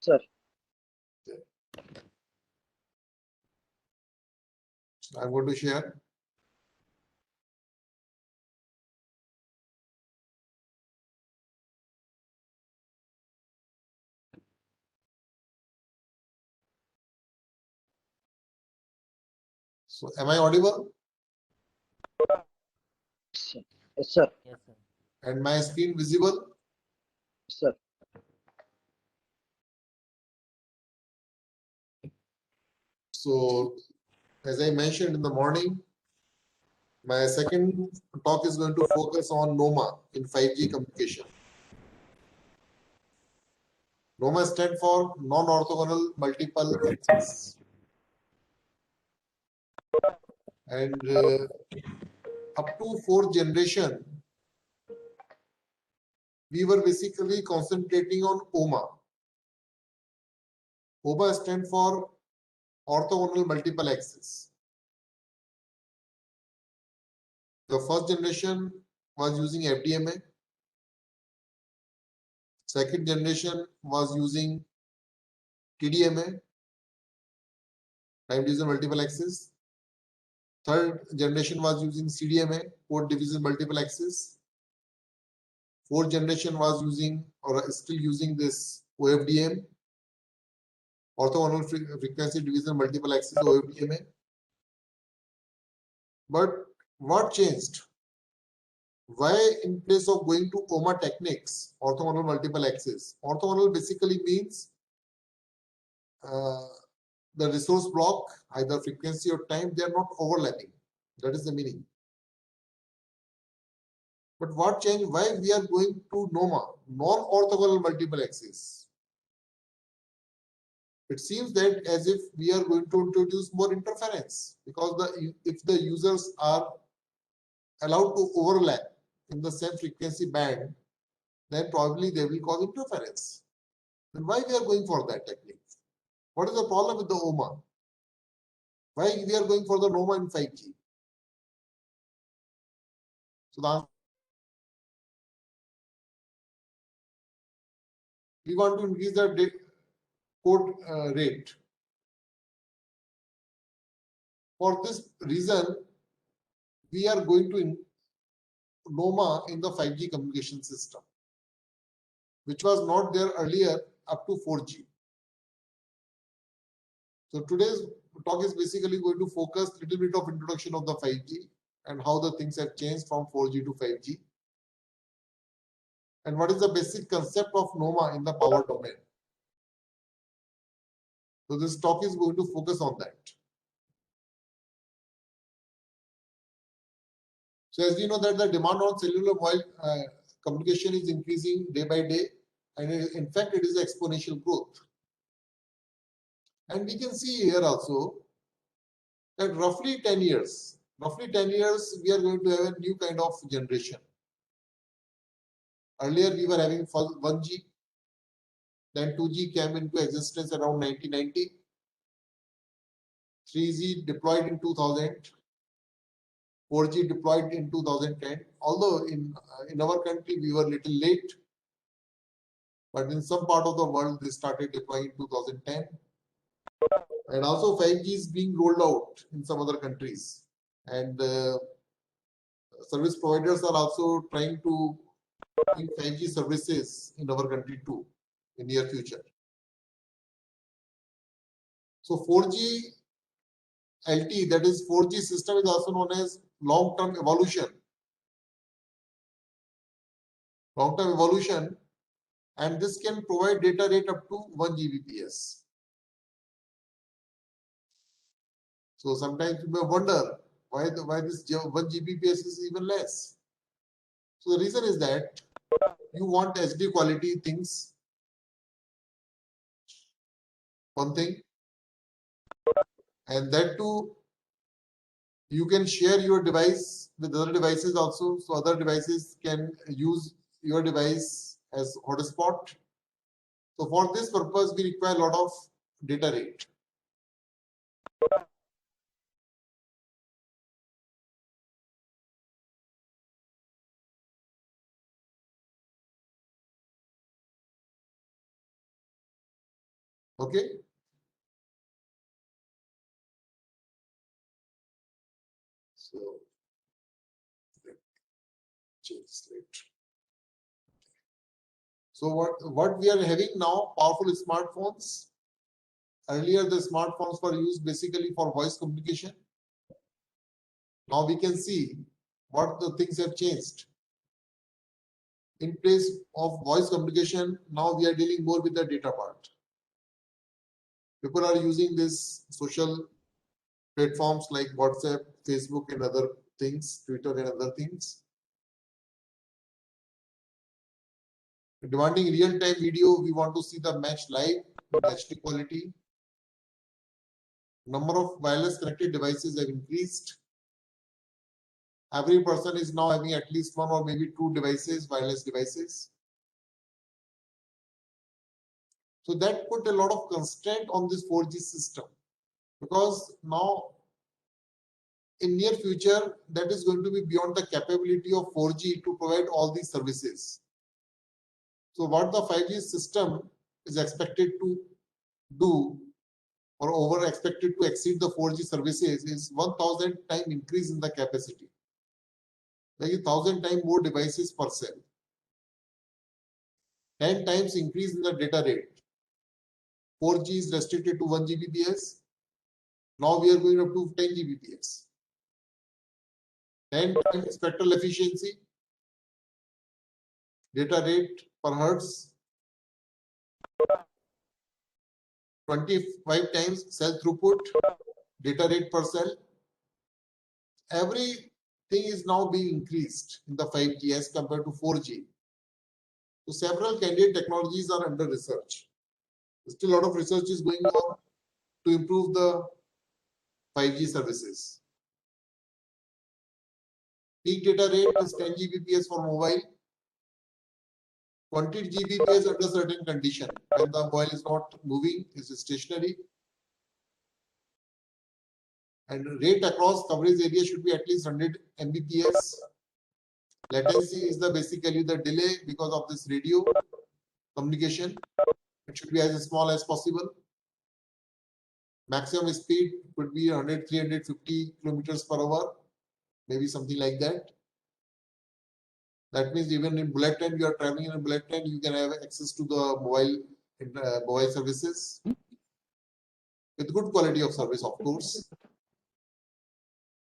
Sir, So I'm going to share. So am I audible? sir, yes, sir, Yes, sir. And my screen visible? sir, So as I mentioned in the morning, my second talk is going to focus on NOMA in 5G communication. NOMA stands for non-orthogonal multiple access. And up to fourth generation, we were basically concentrating on OMA. OMA stands for orthogonal multiple access. The first generation was using FDMA. Second generation was using TDMA, time division multiple access. Third generation was using CDMA, code division multiple access. Fourth generation was using or still using this OFDM, orthogonal frequency division multiple access OFDMA. But what changed? Why in place of going to OMA techniques, orthogonal multiple access? Orthogonal basically means the resource block, either frequency or time, they are not overlapping. That is the meaning. But what changed? Why we are going to NOMA, non-orthogonal multiple access? It seems that as if we are going to introduce more interference because if the users are allowed to overlap in the same frequency band, then probably they will cause interference. Then why we are going for that technique? What is the problem with the OMA? Why we are going for the NOMA in 5G? So the answer, we want to increase the code rate. For this reason, we are going to NOMA in the 5G communication system, which was not there earlier up to 4G. So today's talk is basically going to focus a little bit of introduction of the 5G and how the things have changed from 4G to 5G. And what is the basic concept of NOMA in the power domain? So this talk is going to focus on that. So as you know that the demand on cellular mobile communication is increasing day by day, and in fact it is exponential growth. And we can see here also that roughly 10 years, we are going to have a new kind of generation. Earlier we were having 1G, then 2G came into existence around 1990, 3G deployed in 2000, 4G deployed in 2010. Although in our country we were little late, but in some part of the world they started deploying in 2010. And also 5G is being rolled out in some other countries. And service providers are also trying to bring 5G services in our country too in near future. So 4G LTE, that is 4G system, is also known as long-term evolution. Long-term evolution, and this can provide data rate up to 1 Gbps. So sometimes you may wonder why this 1 Gbps is even less. So the reason is that you want HD quality things. One thing, and that too, you can share your device with other devices also, so other devices can use your device as hotspot. So for this purpose, we require a lot of data rate. Okay. So change slate. So what we are having now, powerful smartphones. Earlier, the smartphones were used basically for voice communication. Now we can see what the things have changed. In place of voice communication, now we are dealing more with the data part. People are using these social platforms like WhatsApp, Facebook, and other things, Twitter and other things. Demanding real-time video, we want to see the match live in HD quality. Number of wireless connected devices have increased. Every person is now having at least one or maybe two devices, wireless devices. So that put a lot of constraint on this 4G system, because now in near future that is going to be beyond the capability of 4G to provide all these services. So what the 5G system is expected to do, or over expected to exceed the 4G services, is 1000 time increase in the capacity. Like 1000 times more devices per cell. 10 times increase in the data rate. 4G is restricted to 1 Gbps. Now we are going up to 10 Gbps. 10 times spectral efficiency. Data rate per hertz. 25 times cell throughput. Data rate per cell. Everything is now being increased in the 5G as compared to 4G. So several candidate technologies are under research. Still a lot of research is going on to improve the 5G services. Peak data rate is 10 Gbps for mobile, 20 Gbps under certain condition, when the mobile is not moving, is stationary. And rate across coverage area should be at least 100 Mbps. Latency is basically the delay because of this radio communication. It should be as small as possible. Maximum speed could be 100, 350 kilometers per hour, maybe something like that. That means even in bullet train, you are traveling in a bullet train, you can have access to the mobile services with good quality of service, of course.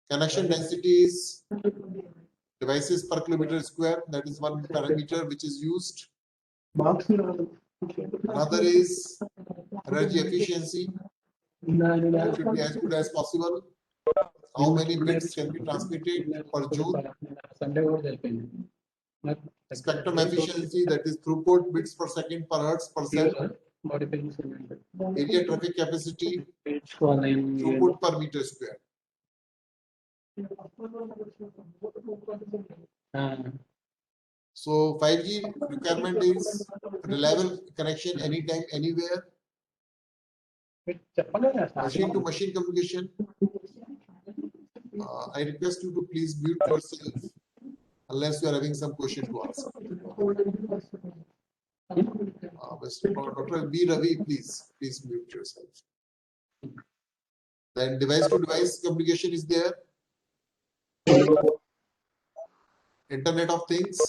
Connection densities, devices per kilometer square, that is one parameter which is used. Another is energy efficiency. It should be as good as possible. How many bits can be transmitted per joule? Spectrum efficiency, that is throughput, bits per second per hertz per cell. Area traffic capacity, throughput per meter square. So 5G requirement is reliable connection anytime, anywhere. Machine to machine communication. I request you to please mute yourself unless you are having some question to ask. Dr. B. Ravi, please mute yourself. Then device to device communication is there. Internet of Things.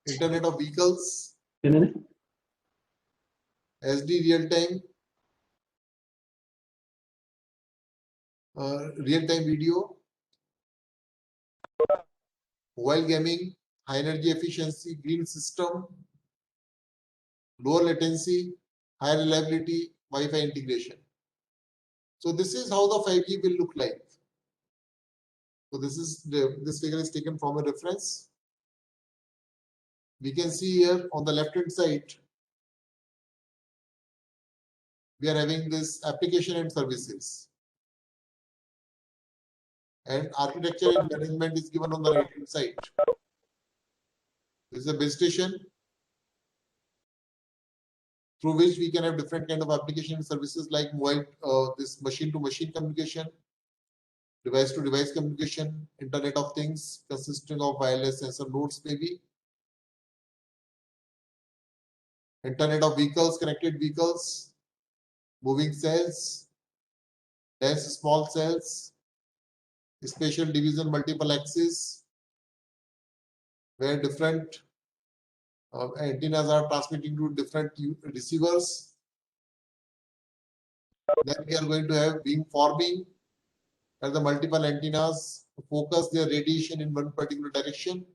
Internet of Vehicles. SD real time. Real-time video, mobile gaming, high energy efficiency, green system, lower latency, high reliability, Wi-Fi integration. So this is how the 5G will look like. So this figure is taken from a reference. We can see here on the left-hand side, we are having this application and services. And architecture and management is given on the right-hand side. This is a base station through which we can have different kind of application and services like mobile, this machine-to-machine communication, device-to-device communication, Internet of Things consisting of wireless sensor nodes maybe. Internet of Vehicles, connected vehicles, moving cells, dense small cells, spatial division multiple axis, where different antennas are transmitting to different receivers. Then we are going to have beamforming, where the multiple antennas focus their radiation in one particular direction.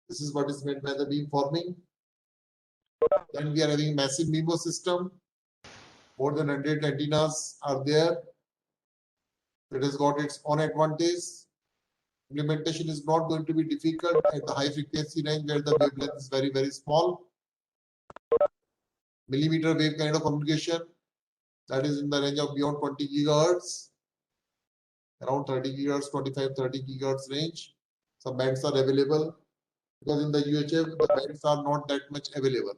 This is what is meant by the beamforming. Then we are having massive MIMO system. More than 100 antennas are there. It has got its own advantage. Implementation is not going to be difficult at the high frequency range where the wavelength is very, very small. Millimeter wave kind of communication, that is in the range of beyond 20 gigahertz, around 30 gigahertz, 25, 30 gigahertz range. Some bands are available because in the UHF, the bands are not that much available.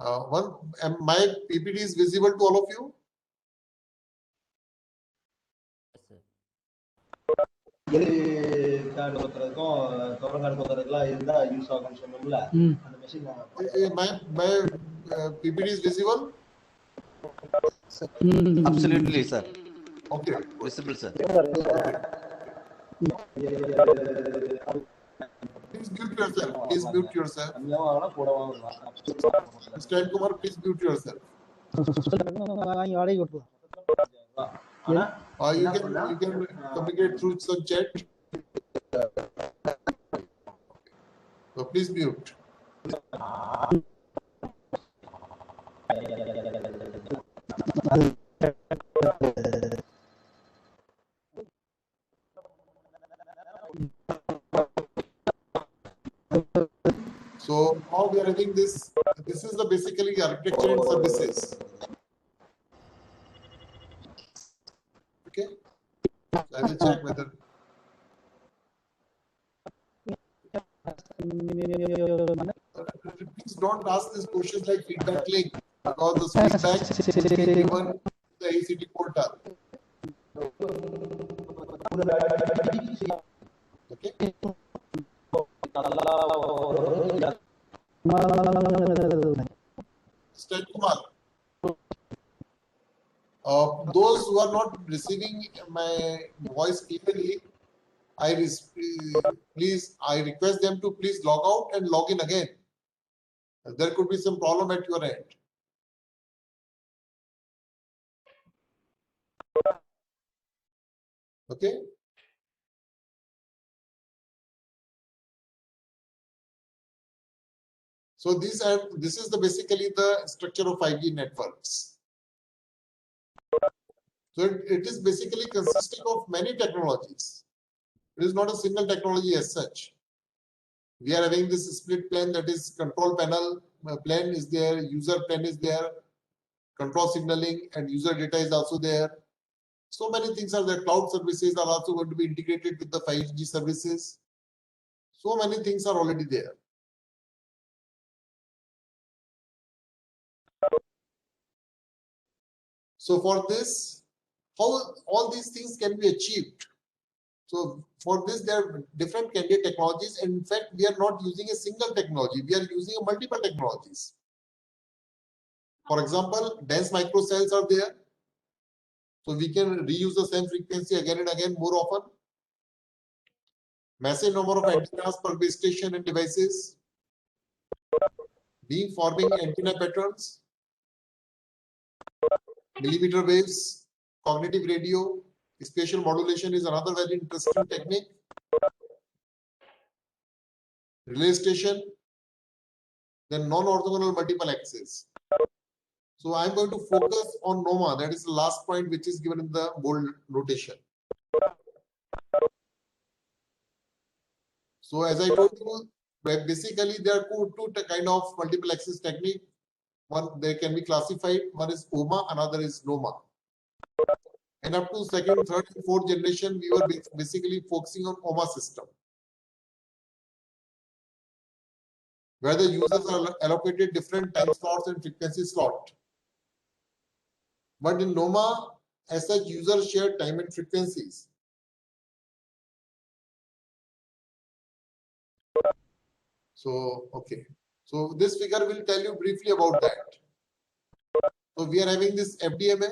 My PPT is visible to all of you? My PPT is visible? Absolutely, sir. Okay. Visible, sir. Please mute yourself. Please mute yourself. Mr. Kumar, please mute yourself. You can communicate through some chat. So please mute. So how we are having this? This is the basically architecture and services. Okay. So I will check whether. Please don't ask these questions like feedback link because the feedback is given the ACT portal. Okay. Mr. Kumar, those who are not receiving my voice clearly, I request them to please log out and log in again. There could be some problem at your end. Okay. So this is basically the structure of 5G networks. So it is basically consisting of many technologies. It is not a single technology as such. We are having this split plane, that is control panel plane is there, user plane is there, control signaling and user data is also there. So many things are there. Cloud services are also going to be integrated with the 5G services. So many things are already there. So for this, how all these things can be achieved? So for this, there are different candidate technologies. And in fact, we are not using a single technology. We are using multiple technologies. For example, dense microcells are there. So we can reuse the same frequency again and again more often. Massive number of antennas per base station and devices. Beamforming antenna patterns. Millimeter waves, cognitive radio, spatial modulation is another very interesting technique. Relay station, then non-orthogonal multiple axis. So I'm going to focus on NOMA, that is the last point which is given in the bold notation. So as I told you, basically there are two kind of multiple axis technique. One, they can be classified. One is OMA, another is NOMA. And up to second, third, and fourth generation, we were basically focusing on OMA system, where the users are allocated different time slots and frequency slot. But in NOMA, as such, users share time and frequencies. So, okay. So this figure will tell you briefly about that. So we are having this FDMA,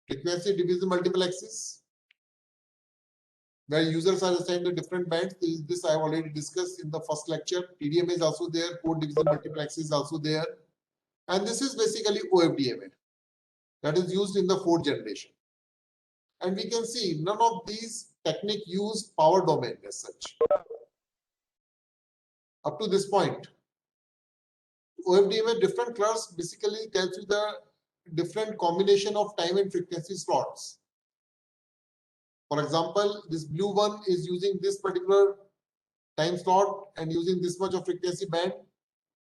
frequency division multiple axis, where users are assigned the different bands. This I have already discussed in the first lecture. TDMA is also there, code division multiple axis is also there. And this is basically OFDMA that is used in the fourth generation. And we can see none of these techniques use power domain as such. Up to this point, OFDMA different colors basically tells you the different combination of time and frequency slots. For example, this blue one is using this particular time slot and using this much of frequency band.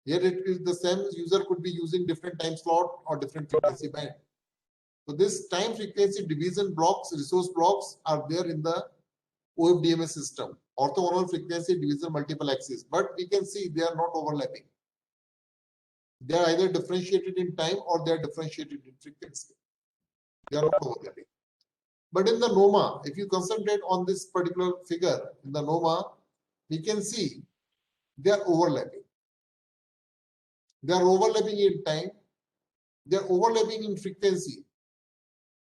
Here it is the same user could be using different time slot or different frequency band. So this time frequency division blocks, resource blocks are there in the OFDMA system, orthogonal frequency division multiple axis, but we can see they are not overlapping. They are either differentiated in time or they are differentiated in frequency. They are not overlapping. But in the NOMA, if you concentrate on this particular figure in the NOMA, we can see they are overlapping. They are overlapping in time. They are overlapping in frequency.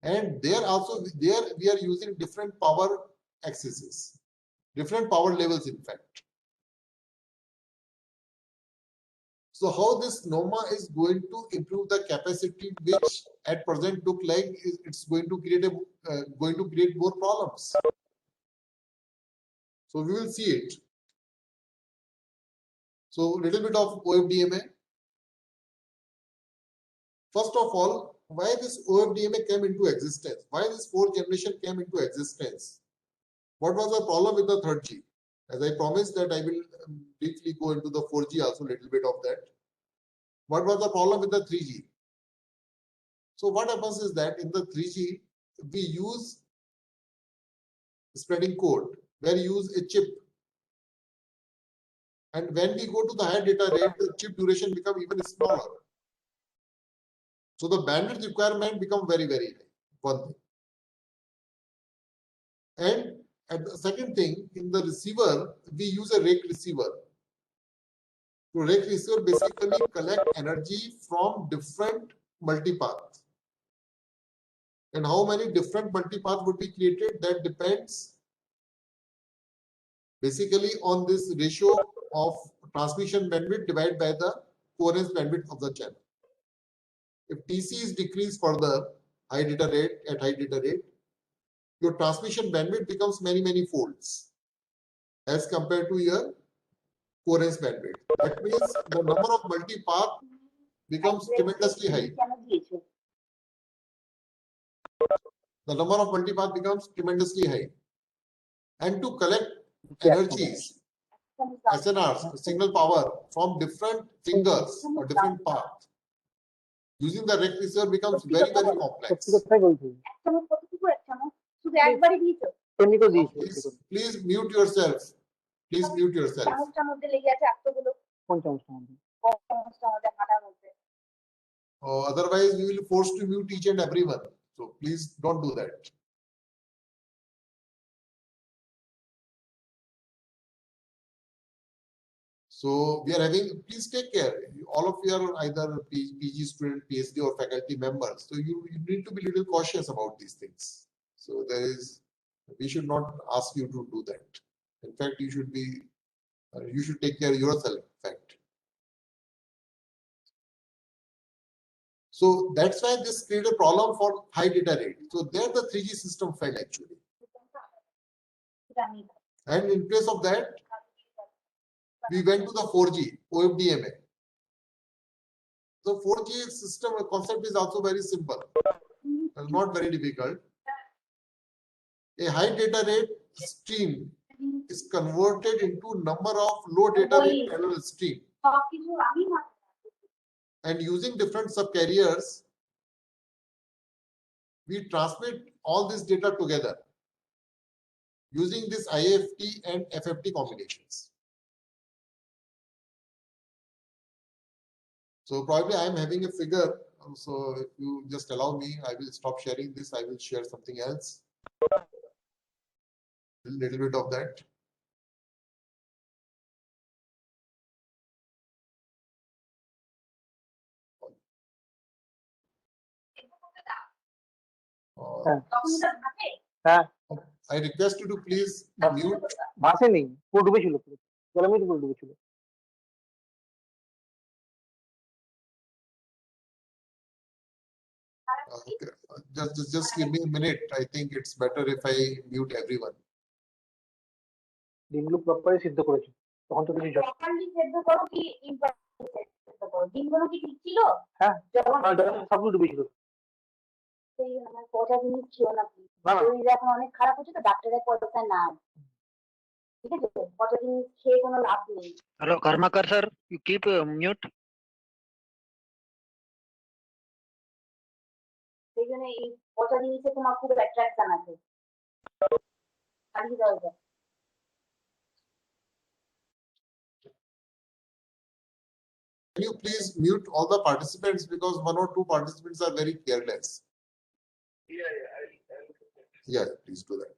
And there also, there we are using different power axes, different power levels, in fact. So how this NOMA is going to improve the capacity, which at present look like it's going to create more problems. So we will see it. So little bit of OFDMA. First of all, why this OFDMA came into existence? Why this fourth generation came into existence? What was the problem with the 3G? As I promised that I will briefly go into the 4G also, little bit of that. What was the problem with the 3G? So what happens is that in the 3G, we use spreading code, where we use a chip. And when we go to the higher data rate, the chip duration becomes even smaller. So the bandwidth requirement become very, very high. One thing. And the second thing, in the receiver, we use a rake receiver. So rake receiver basically collect energy from different multipaths. And how many different multipaths would be created, that depends basically on this ratio of transmission bandwidth divided by the coherence bandwidth of the channel. If TC is decreased further, high data rate, your transmission bandwidth becomes many folds as compared to your coherence bandwidth. That means the number of multipath becomes tremendously high. The number of multipath becomes tremendously high. And to collect energies, SNRs, signal power, from different fingers or different paths, using the rake receiver becomes very complex. Please mute yourself. Please mute yourself. Otherwise, we will force to mute each and everyone. So please don't do that. So we are having, please take care. All of you are either PG student, PhD or faculty members. So you need to be a little cautious about these things. So we should not ask you to do that. In fact, you should take care of yourself, in fact. So that's why this created a problem for high data rate. So there the 3G system failed actually. And in place of that, we went to the 4G, OFDMA. The 4G system concept is also very simple, not very difficult. A high data rate stream is converted into number of low data rate parallel stream. And using different subcarriers, we transmit all this data together using this IFT and FFT combinations. So probably I am having a figure. So if you just allow me, I will stop sharing this. I will share something else. A little bit of that. হ্যাঁ I request you to please mute. ভাসে নেই, পুরো ডুবেছিল, জলের মধ্যে পুরো ডুবেছিল। Okay. Just give me a minute. I think it's better if I mute everyone. ডিমগুলো properly সিদ্ধ করেছি, তখন তো তুমি প্রপারলি সেদ্ধ করো কি ইমপ্রপারলি সেদ্ধ করো? ডিমগুলো কি ঠিক ছিল? হ্যাঁ যখন সবগুলো ডুবেছিল। সেই আমার পচা জিনিস ছিল না, না না শরীর এখন অনেক খারাপ হচ্ছে তো, ডাক্তারের পয়সা নাই, ঠিক আছে? পচা জিনিস খেয়ে কোনো লাভ নেই। Hello, Karmakar sir, you keep mute. সেই জন্য এই পচা জিনিসে তোমার খুব অ্যাট্রাকশন আছে, ছাড়িয়ে দাও এটা। Can you please mute all the participants because one or two participants are very careless? Yeah, please do that.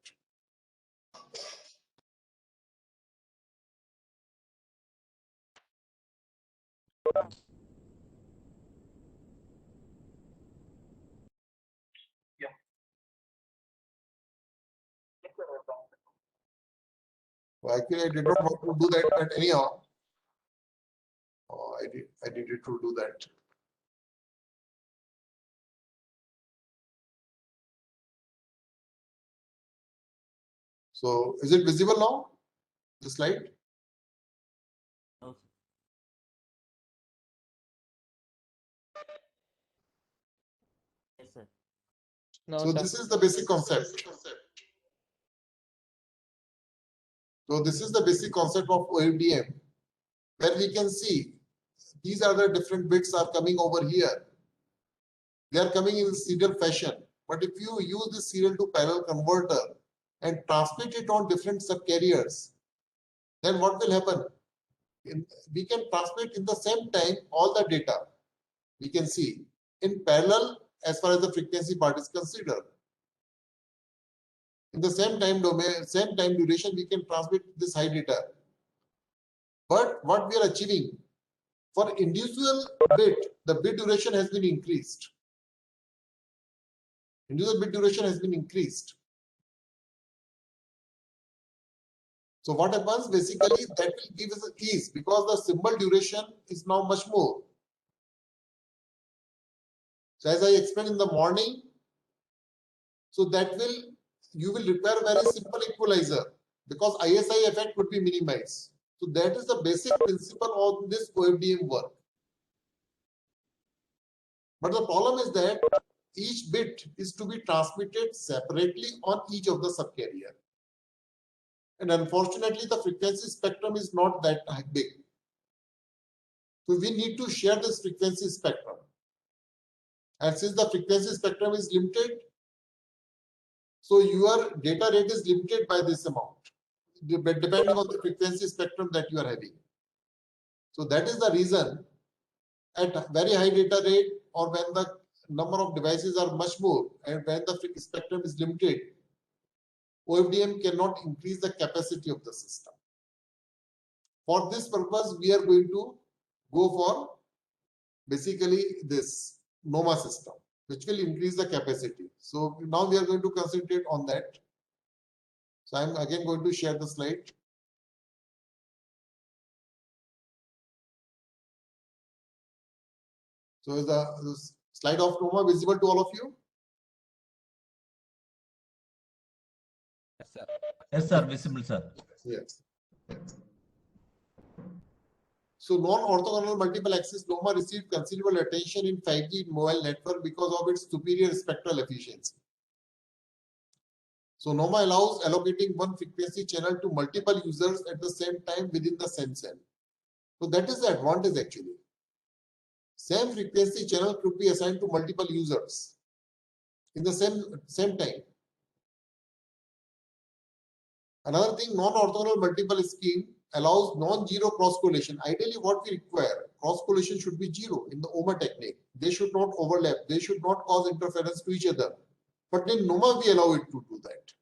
Well, actually, I did not want to do that, but anyhow, I needed to do that. So, is it visible now? The slide? Yes, sir. So this is the basic concept. So this is the basic concept of OFDM, where we can see these are the different bits are coming over here. They are coming in serial fashion. But if you use this serial to parallel converter and transmit it on different subcarriers, then what will happen? We can transmit in the same time all the data. We can see in parallel as far as the frequency part is considered. In the same time domain, same time duration, we can transmit this high data. But what we are achieving, for individual bit, the bit duration has been increased. Individual bit duration has been increased. So what happens basically, that will give us ease because the symbol duration is now much more. So as I explained in the morning, so that will, you will require very simple equalizer because ISI effect would be minimized. So that is the basic principle of this OFDM work. But the problem is that each bit is to be transmitted separately on each of the subcarrier. And unfortunately, the frequency spectrum is not that big. So we need to share this frequency spectrum. And since the frequency spectrum is limited, so your data rate is limited by this amount, depending on the frequency spectrum that you are having. So that is the reason at very high data rate or when the number of devices are much more and when the spectrum is limited, OFDM cannot increase the capacity of the system. For this purpose, we are going to go for basically this NOMA system, which will increase the capacity. So now we are going to concentrate on that. So I'm again going to share the slide. So is the slide of NOMA visible to all of you? Yes, sir. Yes, sir. Visible, sir. Yes. So non-orthogonal multiple access NOMA received considerable attention in 5G mobile network because of its superior spectral efficiency. So NOMA allows allocating one frequency channel to multiple users at the same time within the same cell. So that is the advantage actually. Same frequency channel could be assigned to multiple users in the same time. Another thing, non-orthogonal multiple scheme allows non-zero cross-correlation. Ideally, what we require, cross-correlation should be zero in the OMA technique. They should not overlap. They should not cause interference to each other. But in NOMA, we allow it to do that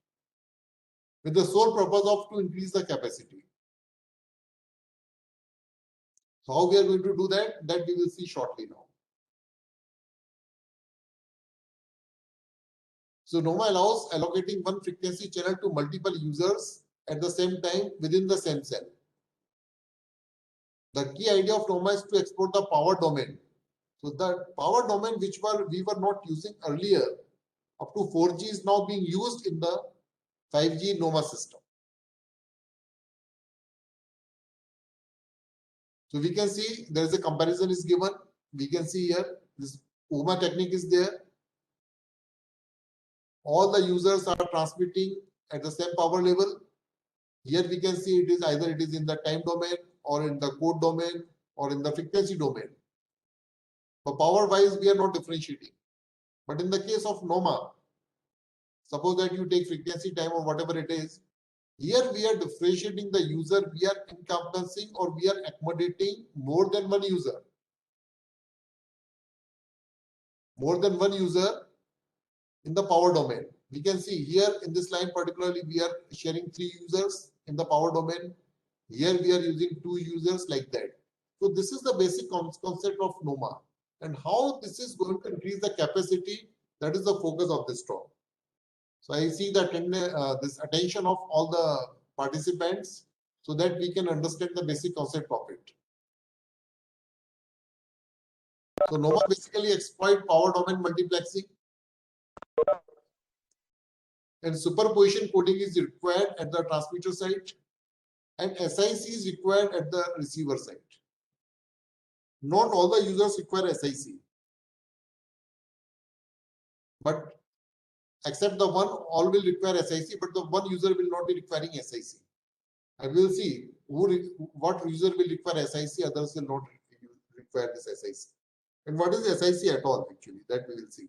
with the sole purpose of to increase the capacity. So how we are going to do that? That we will see shortly now. So NOMA allows allocating one frequency channel to multiple users at the same time within the same cell. The key idea of NOMA is to explore the power domain. So the power domain which we were not using earlier up to 4G is now being used in the 5G NOMA system. So we can see there is a comparison is given. We can see here this UMA technique is there. All the users are transmitting at the same power level. Here we can see it is either it is in the time domain or in the code domain or in the frequency domain. For power wise, we are not differentiating. But in the case of NOMA, suppose that you take frequency, time, or whatever it is, here we are differentiating the user, we are encompassing or we are accommodating more than one user. More than one user in the power domain. We can see here in this line particularly we are sharing 3 users in the power domain. Here we are using 2 users like that. So this is the basic concept of NOMA and how this is going to increase the capacity. That is the focus of this talk. So I see that this attention of all the participants so that we can understand the basic concept of it. So NOMA basically exploit power domain multiplexing. And superposition coding is required at the transmitter side and SIC is required at the receiver side. Not all the users require SIC, but except the one, all will require SIC, but the one user will not be requiring SIC. I will see what user will require SIC, others will not require this SIC. And what is SIC at all actually, that we will see.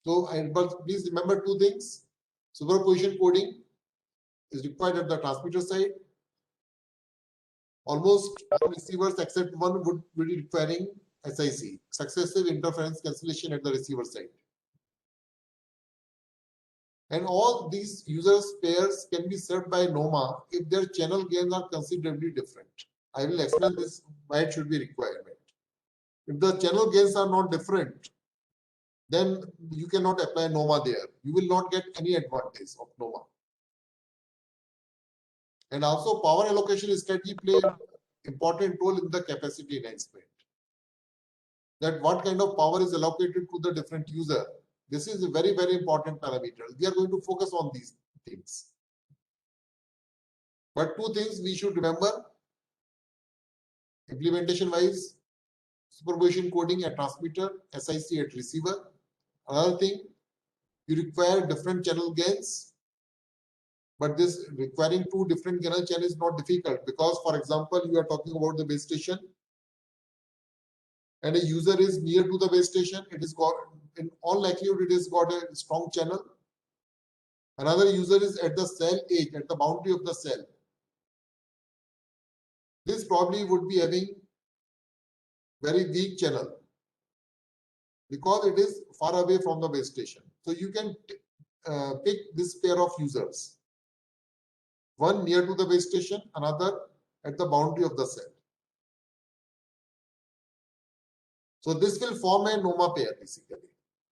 So, but please remember 2 things. Superposition coding is required at the transmitter side. Almost all receivers except one would be requiring SIC, successive interference cancellation at the receiver side. And all these users pairs can be served by NOMA if their channel gains are considerably different. I will explain this why it should be requirement. If the channel gains are not different, then you cannot apply NOMA there. You will not get any advantage of NOMA. And also power allocation strategy play an important role in the capacity enhancement. That what kind of power is allocated to the different user. This is a very, very important parameter. We are going to focus on these things. But 2 things we should remember. Implementation wise, superposition coding at transmitter, SIC at receiver. Another thing, you require different channel gains. But this requiring 2 different channels is not difficult because, for example, you are talking about the base station and a user is near to the base station. It is got, in all likelihood, it has got a strong channel. Another user is at the cell edge, at the boundary of the cell. This probably would be having very weak channel because it is far away from the base station. So you can pick this pair of users. One near to the base station, another at the boundary of the cell. So this will form a NOMA pair basically.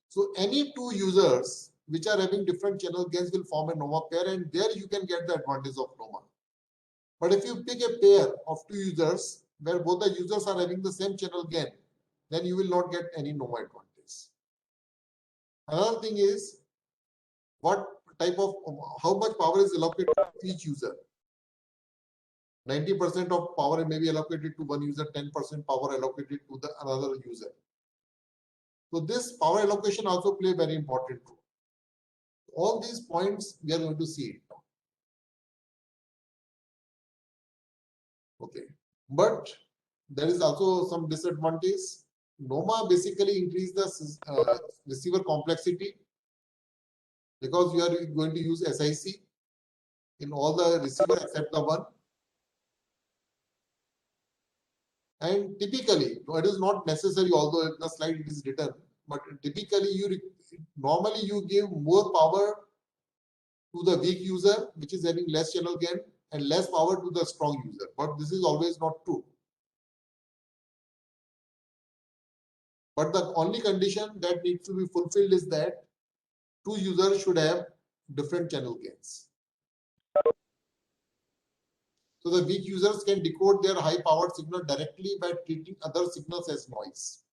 So any 2 users which are having different channel gains will form a NOMA pair and there you can get the advantage of NOMA. But if you pick a pair of 2 users where both the users are having the same channel gain, then you will not get any NOMA advantage. Another thing is what type of, how much power is allocated to each user. 90% of power may be allocated to one user, 10% power allocated to the another user. So this power allocation also play very important role. All these points we are going to see it now. Okay, but there is also some disadvantage. NOMA basically increase the receiver complexity because you are going to use SIC in all the receiver except the one. And typically, it is not necessary, although in the slide it is written, but typically normally you give more power to the weak user, which is having less channel gain, and less power to the strong user. But this is always not true. But the only condition that needs to be fulfilled is that two users should have different channel gains. So the weak users can decode their high powered signal directly by treating other signals as noise.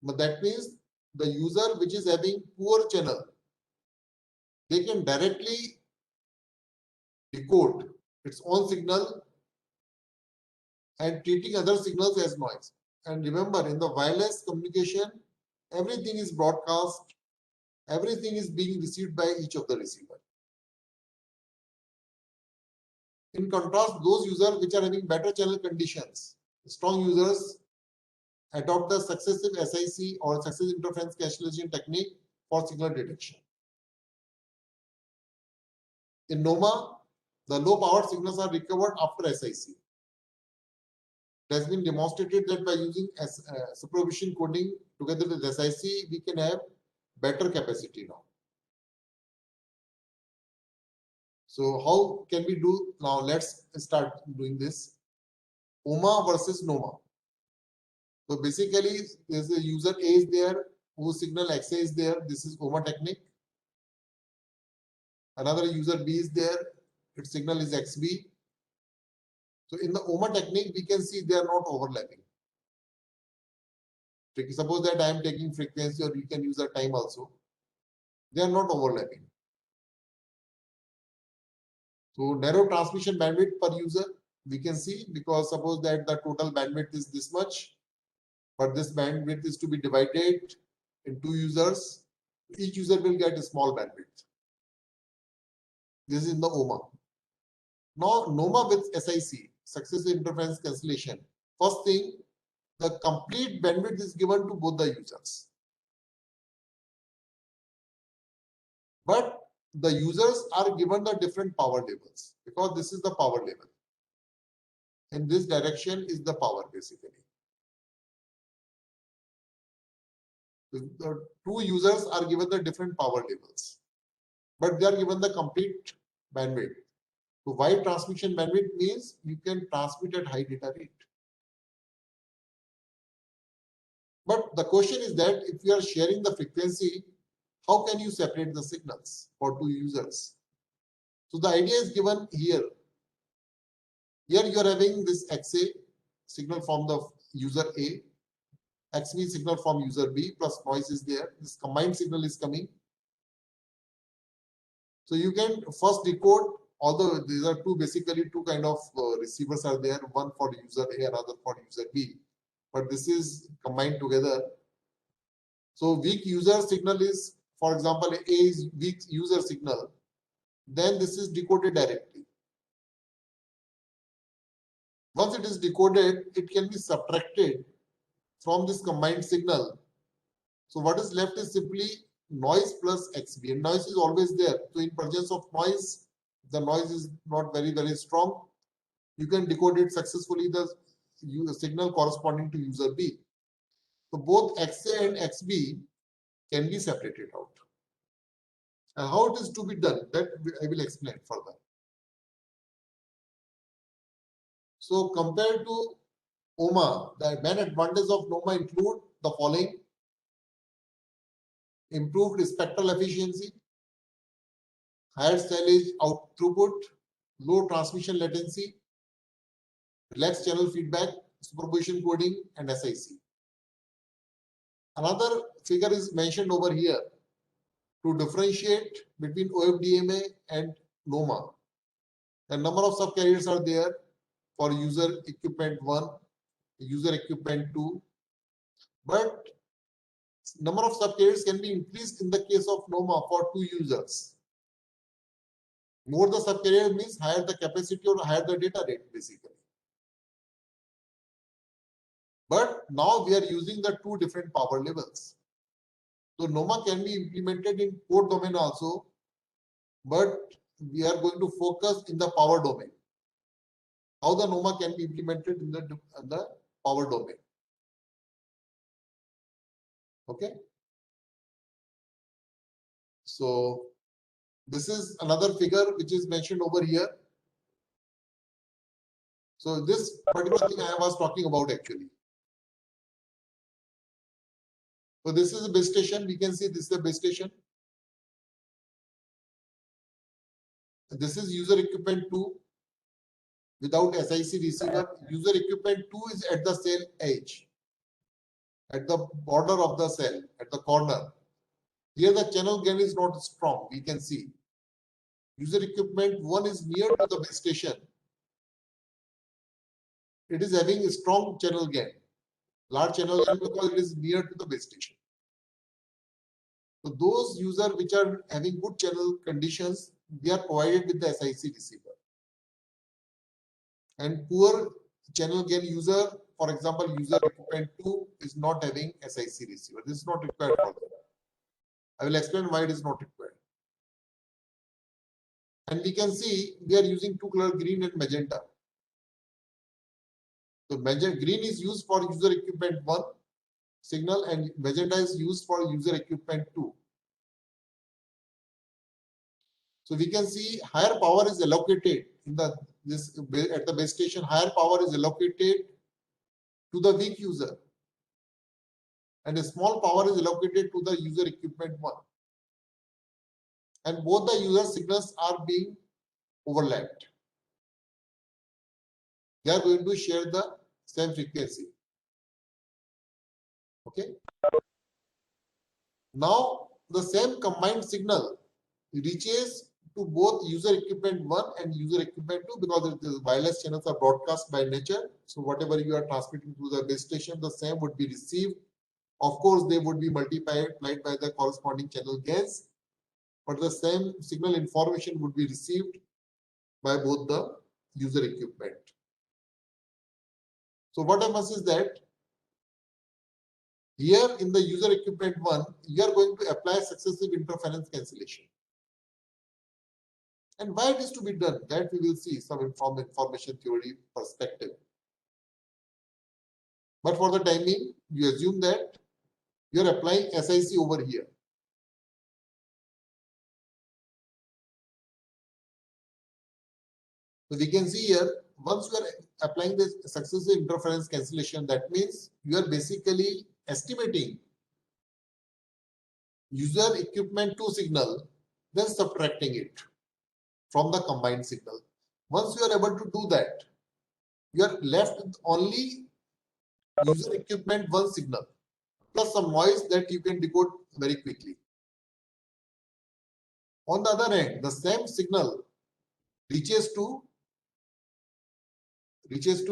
But that means the user which is having poor channel, they can directly decode its own signal and treating other signals as noise. And remember, in the wireless communication, everything is broadcast, everything is being received by each of the receiver. In contrast, those users which are having better channel conditions, strong users adopt the successive SIC or successive interference cancellation technique for signal detection. In NOMA, the low power signals are recovered after SIC. It has been demonstrated that by using superposition coding together with SIC, we can have better capacity now. So how can we do now? Let's start doing this. OMA versus NOMA. So basically, there's a user A is there, whose signal XA is there. This is OMA technique. Another user B is there, its signal is XB. So in the OMA technique, we can see they are not overlapping. Suppose that I am taking frequency, or you can use a time also. They are not overlapping. So narrow transmission bandwidth per user, we can see, because suppose that the total bandwidth is this much, but this bandwidth is to be divided in two users. Each user will get a small bandwidth. This is in the OMA. Now NOMA with SIC, successive interference cancellation. First thing, the complete bandwidth is given to both the users. But the users are given the different power levels, because this is the power level. In this direction is the power basically. The two users are given the different power levels, but they are given the complete bandwidth. So wide transmission bandwidth means you can transmit at high data rate. But the question is that if you are sharing the frequency, how can you separate the signals for two users? So the idea is given here. Here you are having this XA signal from the user A, XB signal from user B, plus noise is there. This combined signal is coming. So you can first decode, although these are basically two kind of receivers are there, one for user A, another for user B. But this is combined together. So weak user signal is, for example, A is weak user signal. Then this is decoded directly. Once it is decoded, it can be subtracted from this combined signal. So what is left is simply noise plus XB. And noise is always there. So in presence of noise, the noise is not very, very strong. You can decode it successfully, the signal corresponding to user B. So both XA and XB can be separated out. And how it is to be done, that I will explain further. So compared to OMA, the main advantage of NOMA include the following: improved spectral efficiency, higher silage out throughput, low transmission latency, relaxed channel feedback, superposition coding, and SIC. Another figure is mentioned over here to differentiate between OFDMA and NOMA. The number of subcarriers are there for user equipment 1, user equipment 2, but number of subcarriers can be increased in the case of NOMA for two users. More the subcarrier means higher the capacity or higher the data rate basically. But now we are using the two different power levels. So NOMA can be implemented in port domain also, but we are going to focus in the power domain. How the NOMA can be implemented in the power domain. Okay. So this is another figure which is mentioned over here. So this particular thing I was talking about actually. So this is a base station. We can see this is a base station. This is user equipment 2 without SIC receiver. User equipment 2 is at the cell edge, at the border of the cell, at the corner. Here the channel gain is not strong. We can see user equipment 1 is near to the base station. It is having a strong channel gain, large channel gain, because it is near to the base station. So those users which are having good channel conditions, they are provided with the SIC receiver. And poor channel gain user, for example, user equipment 2 is not having SIC receiver. This is not required for them. I will explain why it is not required. And we can see we are using two color, green and magenta. So green is used for user equipment 1 signal and magenta is used for user equipment 2. So we can see higher power is allocated in at the base station. Higher power is allocated to the weak user, and a small power is allocated to the user equipment 1. And both the user signals are being overlapped. They are going to share the same frequency. Okay. Now the same combined signal reaches to both user equipment 1 and user equipment 2, because the wireless channels are broadcast by nature. So whatever you are transmitting to the base station, the same would be received. Of course, they would be multiplied by the corresponding channel gains, but the same signal information would be received by both the user equipment. So what happens is that here in the user equipment 1, you are going to apply successive interference cancellation. And why it is to be done, that we will see some information theory perspective. But for the time being, you assume that you are applying SIC over here. So we can see here, once you are applying this successive interference cancellation, that means you are basically estimating user equipment 2 signal, then subtracting it from the combined signal. Once you are able to do that, you are left with only user equipment 1 signal plus some noise that you can decode very quickly. On the other hand, the same signal reaches to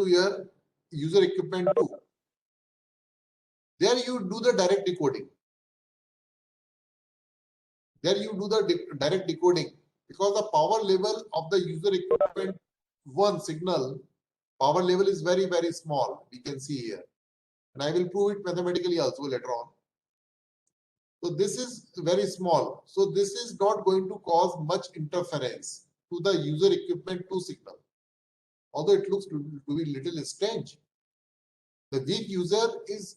your user equipment 2. There you do the direct decoding. Because the power level of the user equipment 1 signal, power level is very, very small. We can see here. And I will prove it mathematically also later on. So this is very small. So this is not going to cause much interference to the user equipment 2 signal. Although it looks to be little strange. The weak user is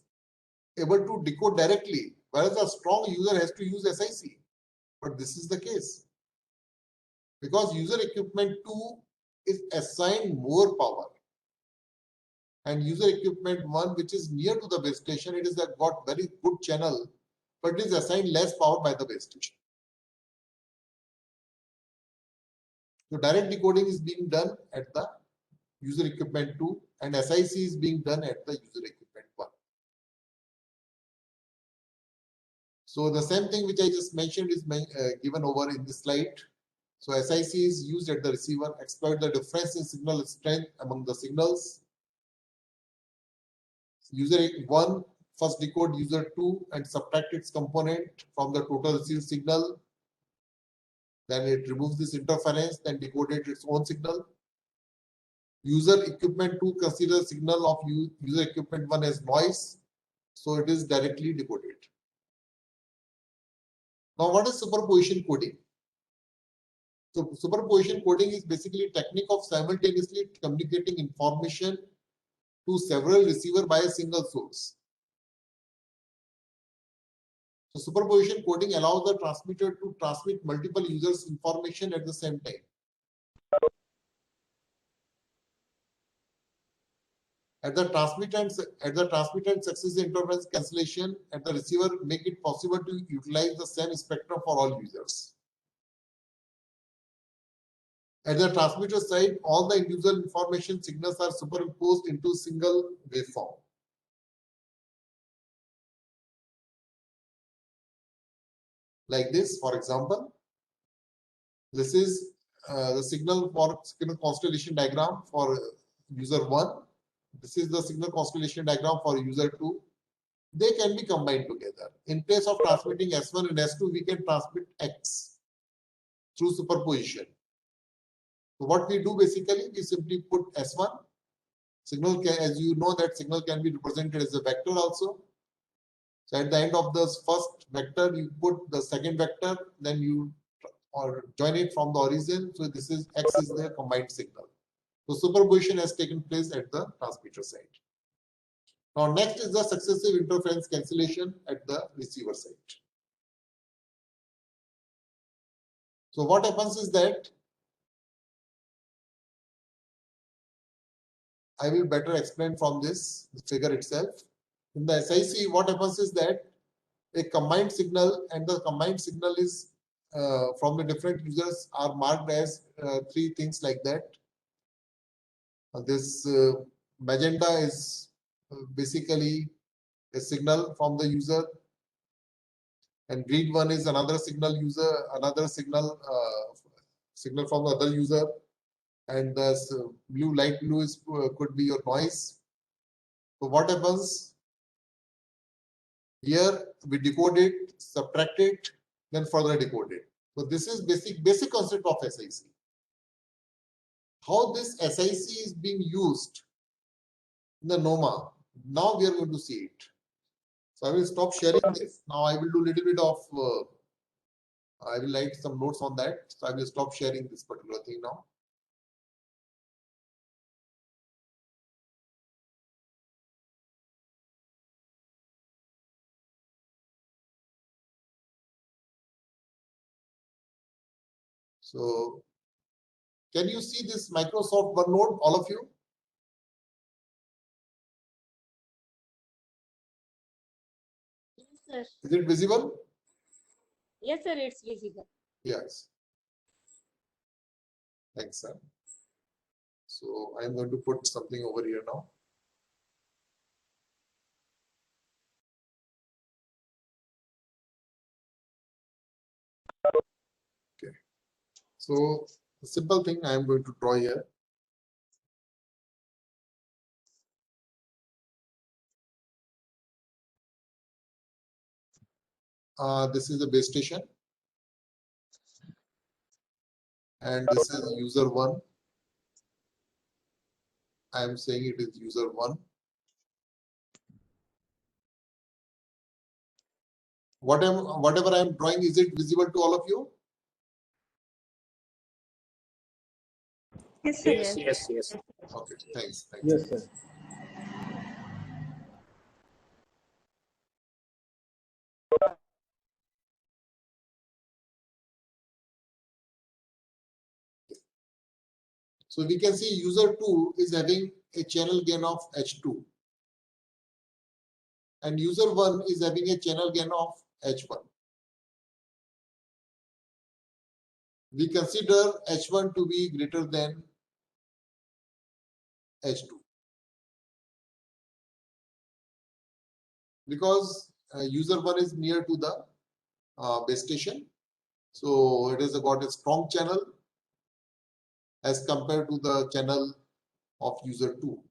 able to decode directly, whereas a strong user has to use SIC. But this is the case. Because user equipment 2 is assigned more power. And user equipment 1, which is near to the base station, it is got very good channel, but it is assigned less power by the base station. So direct decoding is being done at the user equipment 2 and SIC is being done at the user equipment 1. So the same thing which I just mentioned is given over in this slide. So SIC is used at the receiver, exploit the difference in signal strength among the signals. User 1 first decode user 2 and subtract its component from the total received signal. Then it removes this interference, then decoded its own signal. User equipment 2 considers signal of user equipment 1 as noise, so it is directly decoded. Now, what is superposition coding? So, superposition coding is basically a technique of simultaneously communicating information to several receivers by a single source. So, superposition coding allows the transmitter to transmit multiple users' information at the same time. At the transmitter and successive interference cancellation at the receiver make it possible to utilize the same spectrum for all users. At the transmitter side, all the individual information signals are superimposed into single waveform. Like this, for example, this is the signal constellation diagram for user 1. This is the signal constellation diagram for user 2. They can be combined together. In place of transmitting S1 and S2, we can transmit X through superposition. So what we do basically, we simply put S1. Signal can, as you know, that signal can be represented as a vector also. So at the end of the first vector, you put the second vector, then you or join it from the origin. So this is X is the combined signal. So superposition has taken place at the transmitter side. Now next is the successive interference cancellation at the receiver side. So what happens is that I will better explain from this figure itself. In the SIC, what happens is that a combined signal and the combined signal is from the different users are marked as three things like that. This magenta is basically a signal from the user, and green one is another signal user, another signal from the other user, and the blue, light blue is could be your noise. So what happens here? We decode it, subtract it, then further decode it. So this is basic concept of SIC. How this SIC is being used in the NOMA. Now we are going to see it. So I will stop sharing this. Now I will do a little bit of, I will write some notes on that. So I will stop sharing this particular thing now. So can you see this Microsoft OneNote, all of you? Yes, sir. Is it visible? Yes, sir, it's visible. Yes. Thanks, sir. So I'm going to put something over here now. Okay. So the simple thing I am going to draw here. This is the base station, and this is user 1. I am saying it is user 1. Whatever I am drawing, is it visible to all of you? Yes, sir. Yes. Okay, thanks. Yes, sir. So we can see user 2 is having a channel gain of H2, and user 1 is having a channel gain of H1. We consider H1 to be greater than H2 because user 1 is near to the base station, so it has got a strong channel as compared to the channel of user 2.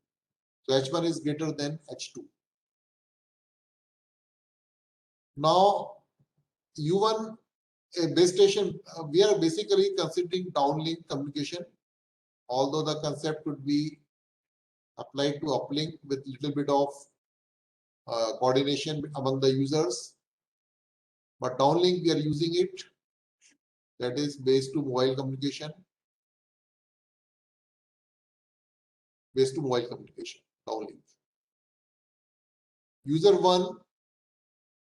So H1 is greater than H2. Now U1, a base station, we are basically considering downlink communication, although the concept could be applied to uplink with little bit of coordination among the users. But downlink, we are using it, that is based to mobile communication. Based to mobile communication, downlink. User 1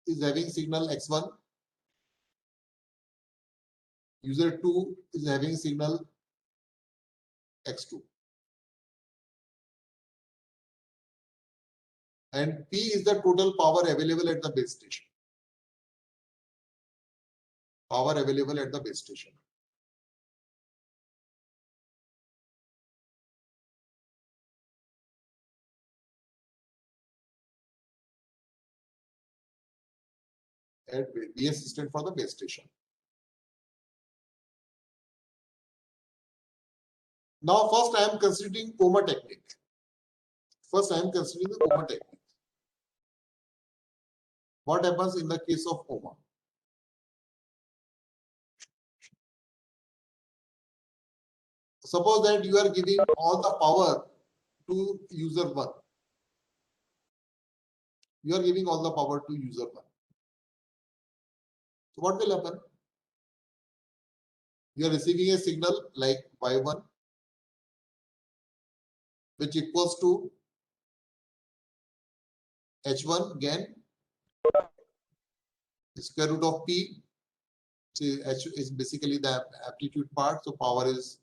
is having signal X1. User 2 is having signal X2. and P is the total power available at the base station. Power available at the base station. At BS stand for the base station. Now, first I am considering Ohmer technique. First, I am considering the Ohmer technique. What happens in the case of Ohmer? Suppose that you are giving all the power to user 1. You are giving all the power to user 1. So what will happen? You are receiving a signal like Y1, which equals to H1 gain square root of P. H is basically the amplitude part. So power is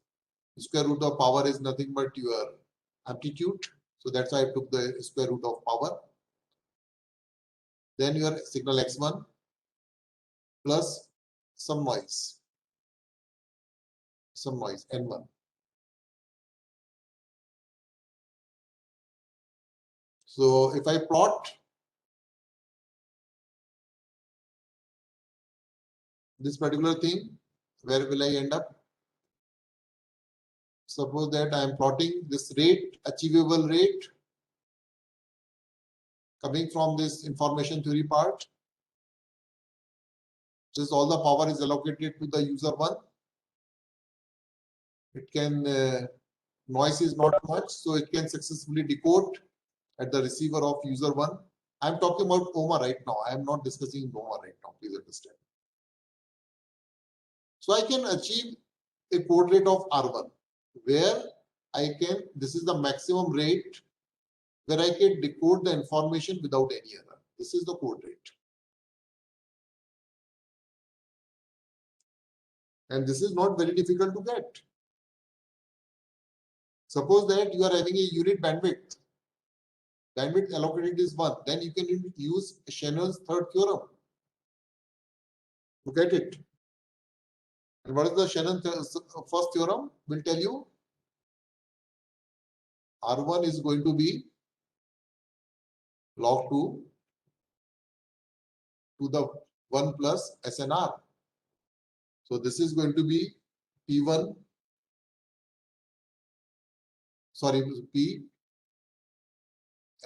square root of power is nothing but your amplitude. So that's why I took the square root of power. Then your signal X1 plus some noise N1. So if I plot this particular thing, where will I end up? Suppose that I am plotting this rate, achievable rate, coming from this information theory part. Just all the power is allocated to the user 1. It can, noise is not much, so it can successfully decode at the receiver of user 1. I am talking about Ohmer right now. I am not discussing Ohmer right now. Please understand. So I can achieve a code rate of R1, where I can, this is the maximum rate where I can decode the information without any error. This is the code rate. And this is not very difficult to get. Suppose that you are having a unit bandwidth. Bandwidth allocated is 1. Then you can use Shannon's third theorem to get it. And what is the Shannon first theorem? Will tell you R1 is going to be log 2 to the 1 plus SNR. So this is going to be P1, sorry, P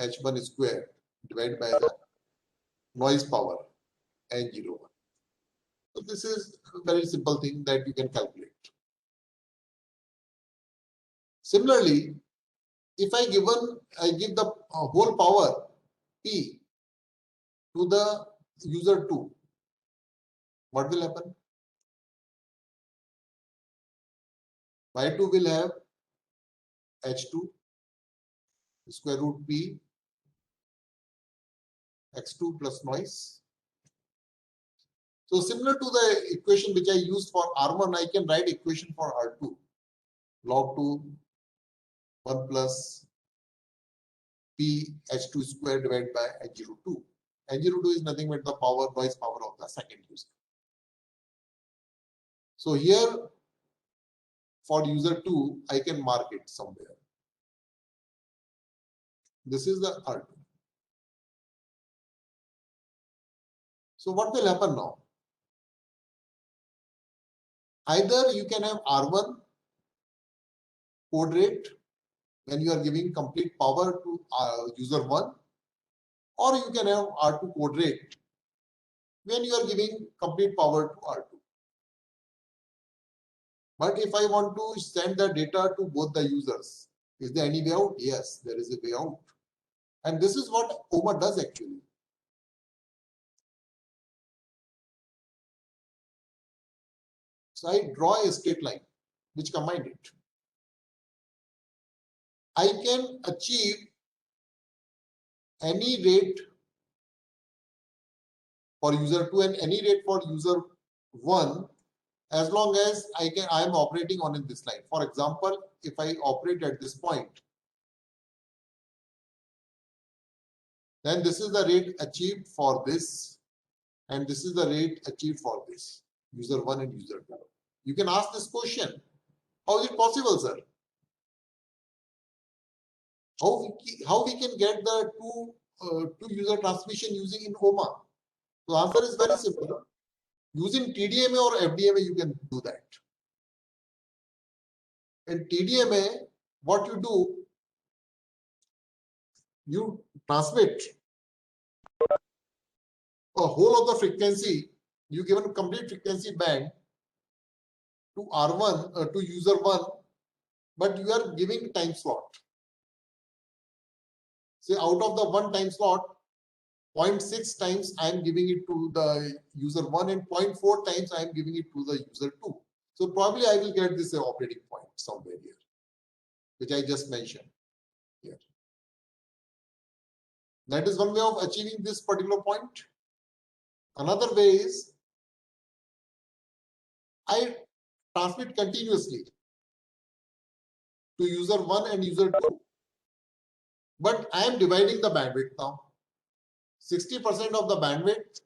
H1 square divided by the noise power N01. So this is a very simple thing that you can calculate. Similarly, if I give the whole power P to the user 2, what will happen? Y2 will have H2 square root P X2 plus noise. So similar to the equation which I used for R1, I can write equation for R2. Log 2 1 plus P H2 square divided by H02. H02 is nothing but the power, noise power of the second user. So here for user 2, I can mark it somewhere. This is the R2. So what will happen now? Either you can have R1 code rate when you are giving complete power to user 1, or you can have R2 code rate when you are giving complete power to R2. But if I want to send the data to both the users, is there any way out? Yes, there is a way out. And this is what Ohmer does actually. So I draw a straight line which combined it. I can achieve any rate for user 2 and any rate for user 1 as long as I am operating on in this line. For example, if I operate at this point, then this is the rate achieved for this, and this is the rate achieved for this, user 1 and user 2. You can ask this question, how is it possible, sir? How we can get the two user transmission using in OMA? The answer is very simple. Using TDMA or FDMA, you can do that. In TDMA, what you do, you transmit a whole of the frequency, you give a complete frequency band to R1, to user 1, but you are giving time slot. Say out of the one time slot, 0.6 times I am giving it to the user 1 and 0.4 times I am giving it to the user 2. So probably I will get this operating point somewhere here, which I just mentioned here. That is one way of achieving this particular point. Another way is I transmit continuously to user 1 and user 2, but I am dividing the bandwidth now. 60% of the bandwidth,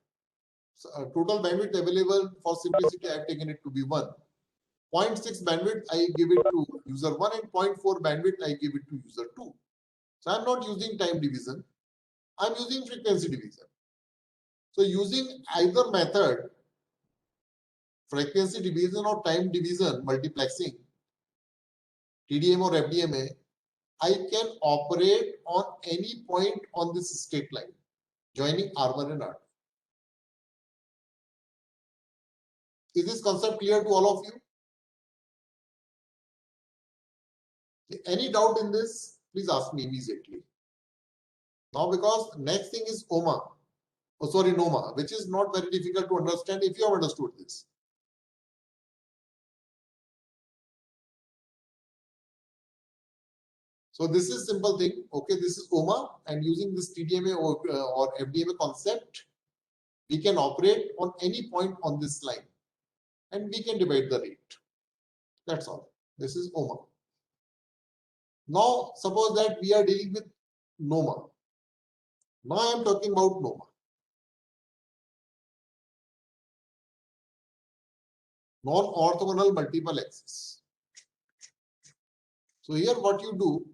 total bandwidth available for simplicity, I have taken it to be 1. 0.6 bandwidth, I give it to user 1 and 0.4 bandwidth, I give it to user 2. So I'm not using time division, I'm using frequency division. So using either method, frequency division or time division, multiplexing, TDM or FDMA, I can operate on any point on this state line, joining R1 and R2. Is this concept clear to all of you? Any doubt in this, please ask me immediately. Now, because next thing is OMA, NOMA, which is not very difficult to understand if you have understood this. So this is simple thing. Okay, this is OMA, and using this TDMA or FDMA concept, we can operate on any point on this line, and we can divide the rate. That's all. This is OMA. Now, suppose that we are dealing with NOMA. Now I am talking about NOMA. Non-orthogonal multiple axis. So here what you do,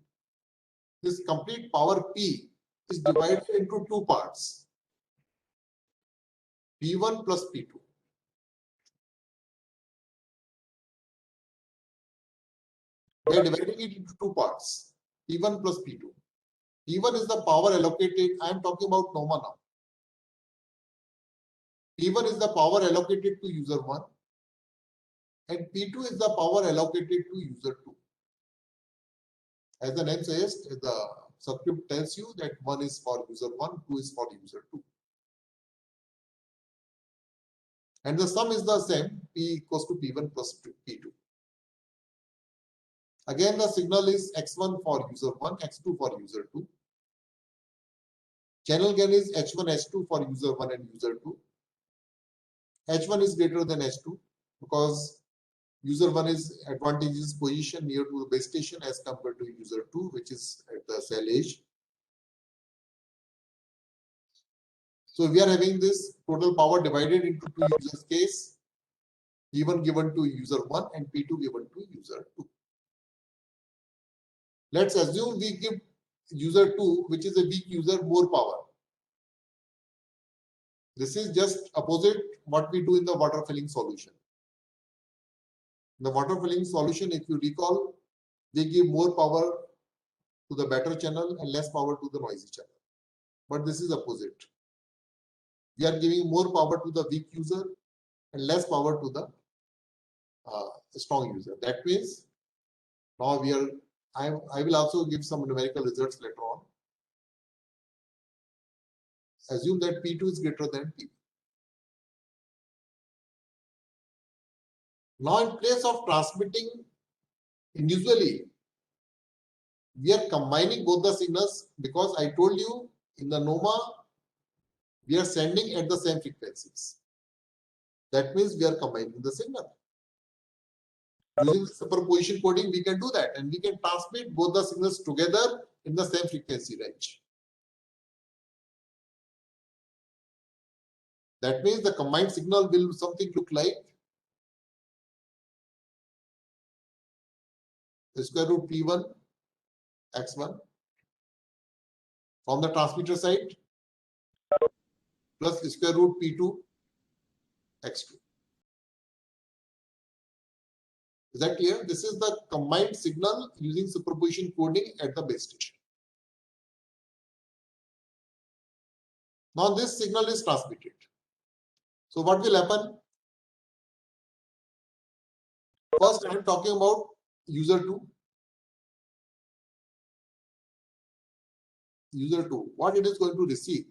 this complete power P is divided into two parts, P1 plus P2. We are dividing it into two parts, P1 plus P2. P1 is the power allocated, I am talking about NOMA now. P1 is the power allocated to user 1 and P2 is the power allocated to user 2. As the name says, the subscript tells you that 1 is for user 1, 2 is for user 2. And the sum is the same, P equals to P1 plus P2. Again, the signal is X1 for user 1, X2 for user 2. Channel gain is H1, H2 for user 1 and user 2. H1 is greater than H2 because user 1 is advantageous position near to the base station as compared to user 2, which is at the cell edge. So we are having this total power divided into two users case, P1 given to user 1 and P2 given to user 2. Let's assume we give user 2, which is a weak user, more power. This is just opposite what we do in the water filling solution. In the water filling solution, if you recall, they give more power to the better channel and less power to the noisy channel. But this is opposite. We are giving more power to the weak user and less power to the strong user. That means now we are, I will also give some numerical results later on. Assume that P2 is greater than P1. Now in place of transmitting individually, we are combining both the signals because I told you in the NOMA, we are sending at the same frequencies. That means we are combining the signal. Using superposition coding, we can do that and we can transmit both the signals together in the same frequency range. That means the combined signal will something look like the square root P1 X1 from the transmitter side plus the square root P2 X2. Is that clear? This is the combined signal using superposition coding at the base station. Now this signal is transmitted. So what will happen? First, I am talking about user 2. User 2, what it is going to receive?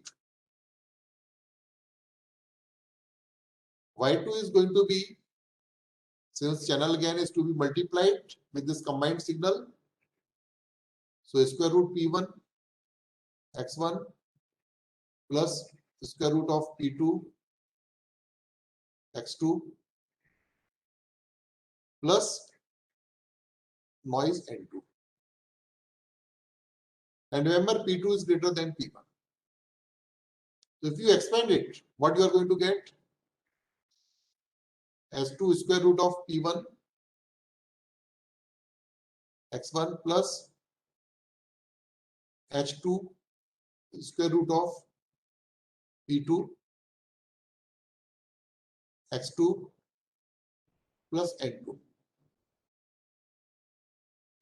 Y2 is going to be, since channel gain is to be multiplied with this combined signal, so square root P1 X1 plus square root of P2 X2 plus noise N2. And remember, P2 is greater than P1. So if you expand it, what you are going to get? S2 square root of P1 X1 plus H2 square root of P2 X2 plus N2.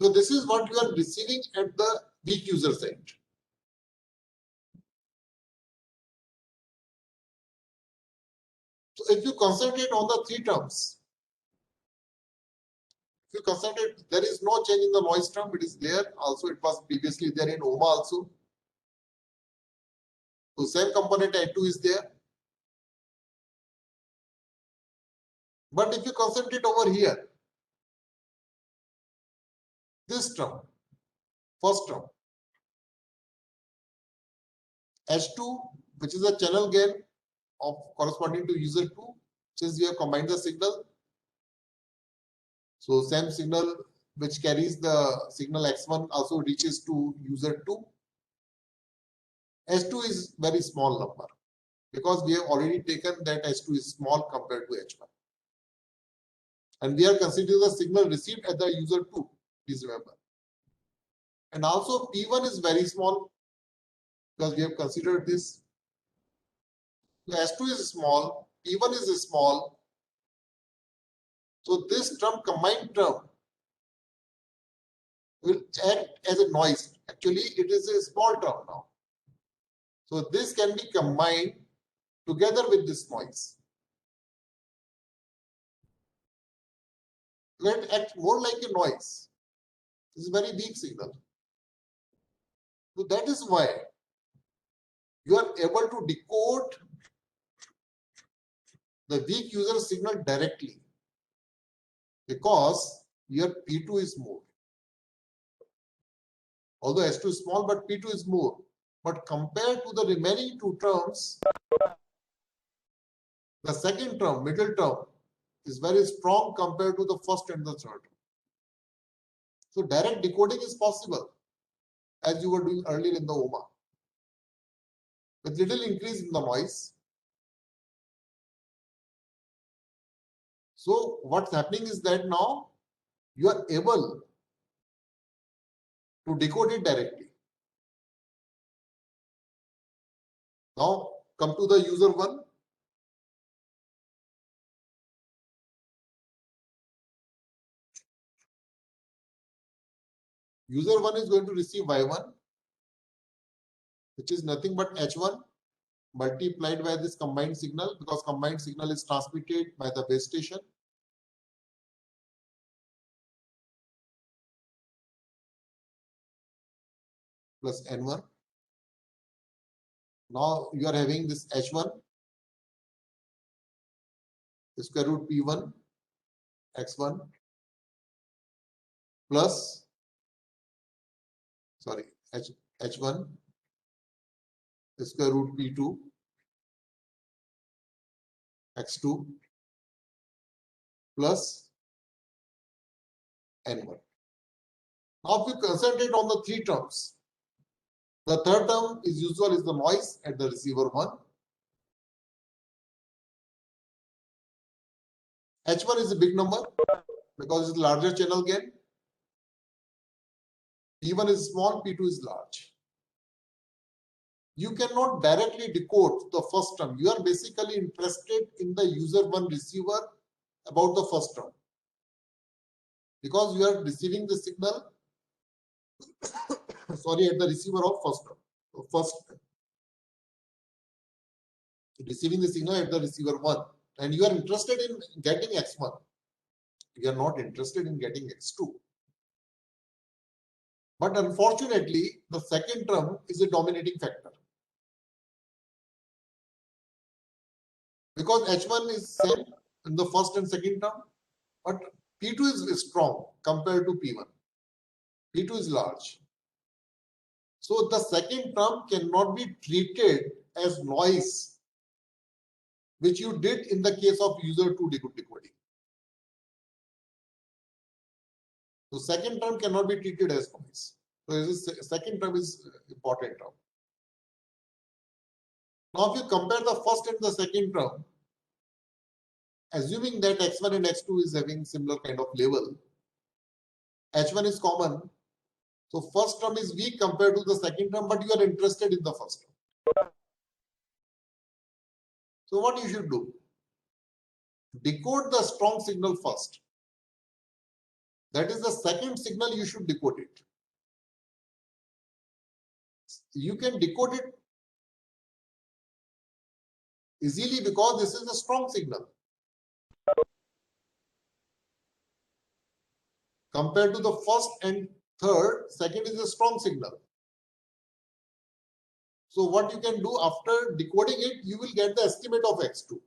So this is what you are receiving at the weak user side. So if you concentrate on the three terms, if you concentrate, there is no change in the noise term, it is there. Also, it was previously there in OMA also. So same component N2 is there. But if you concentrate over here, this term, first term, H2, which is a channel gain of corresponding to user 2, since we have combined the signal. So same signal which carries the signal X1 also reaches to user 2. H2 is very small number because we have already taken that H2 is small compared to H1. And we are considering the signal received at the user 2, please remember. And also P1 is very small because we have considered this. So S2 is small, P1 is small. So this term, combined term, will act as a noise. Actually, it is a small term now. So this can be combined together with this noise. Let it act more like a noise. This is a very weak signal. So that is why you are able to decode the weak user signal directly, because your P2 is more. Although S2 is small, but P2 is more. But compared to the remaining two terms, the second term, middle term, is very strong compared to the first and the third. So direct decoding is possible, as you were doing earlier in the OMA, with little increase in the noise. So what's happening is that now you are able to decode it directly. Now come to the user 1. User 1 is going to receive Y1, which is nothing but H1 multiplied by this combined signal, because combined signal is transmitted by the base station. Plus N1. Now you are having this H1 square root P1 X1 plus, sorry, H1 square root P2 X2 plus N1. Now if you concentrate on the three terms, the third term is usual is the noise at the receiver 1. H1 is a big number because it's larger channel gain. P1 is small, P2 is large. You cannot directly decode the first term. You are basically interested in the user one receiver about the first term. Because you are receiving the signal, sorry, at the receiver of first term. So first, receiving the signal at the receiver one. And you are interested in getting X1. You are not interested in getting X2. But unfortunately, the second term is a dominating factor. Because H1 is same in the first and second term, but P2 is strong compared to P1. P2 is large. So the second term cannot be treated as noise, which you did in the case of user 2 decoding. So second term cannot be treated as noise. So this second term is important term. Now if you compare the first and the second term, assuming that X1 and X2 is having similar kind of level, H1 is common. So first term is weak compared to the second term, but you are interested in the first term. So what you should do? Decode the strong signal first. That is the second signal, you should decode it. You can decode it easily because this is a strong signal. Compared to the first and third, second is a strong signal. So what you can do after decoding it, you will get the estimate of X2.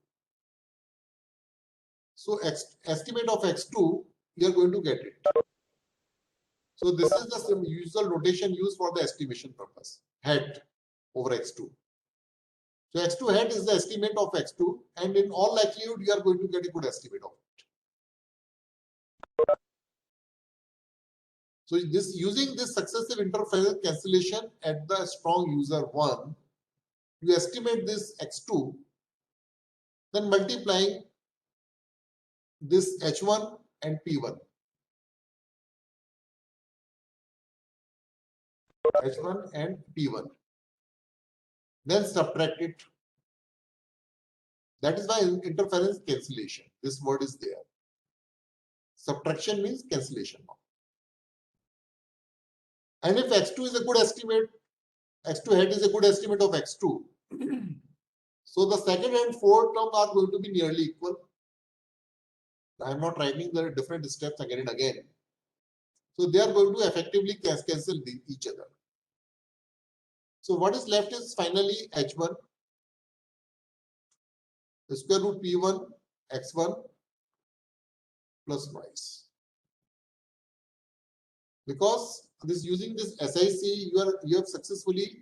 So estimate of X2, you are going to get it. So this is the usual notation used for the estimation purpose, head over X2. So X2 head is the estimate of X2, and in all likelihood, you are going to get a good estimate of it. So this using this successive interference cancellation at the strong user 1, you estimate this X2, then multiplying this H1 and P1. H1 and P1. Then subtract it. That is why interference cancellation. This word is there. Subtraction means cancellation. And if X2 is a good estimate, X2 head is a good estimate of X2. So the second and fourth term are going to be nearly equal. I am not writing the different steps again and again. So they are going to effectively cancel each other. So what is left is finally H1, the square root P1, X1 plus noise. Because this using this SIC, you have successfully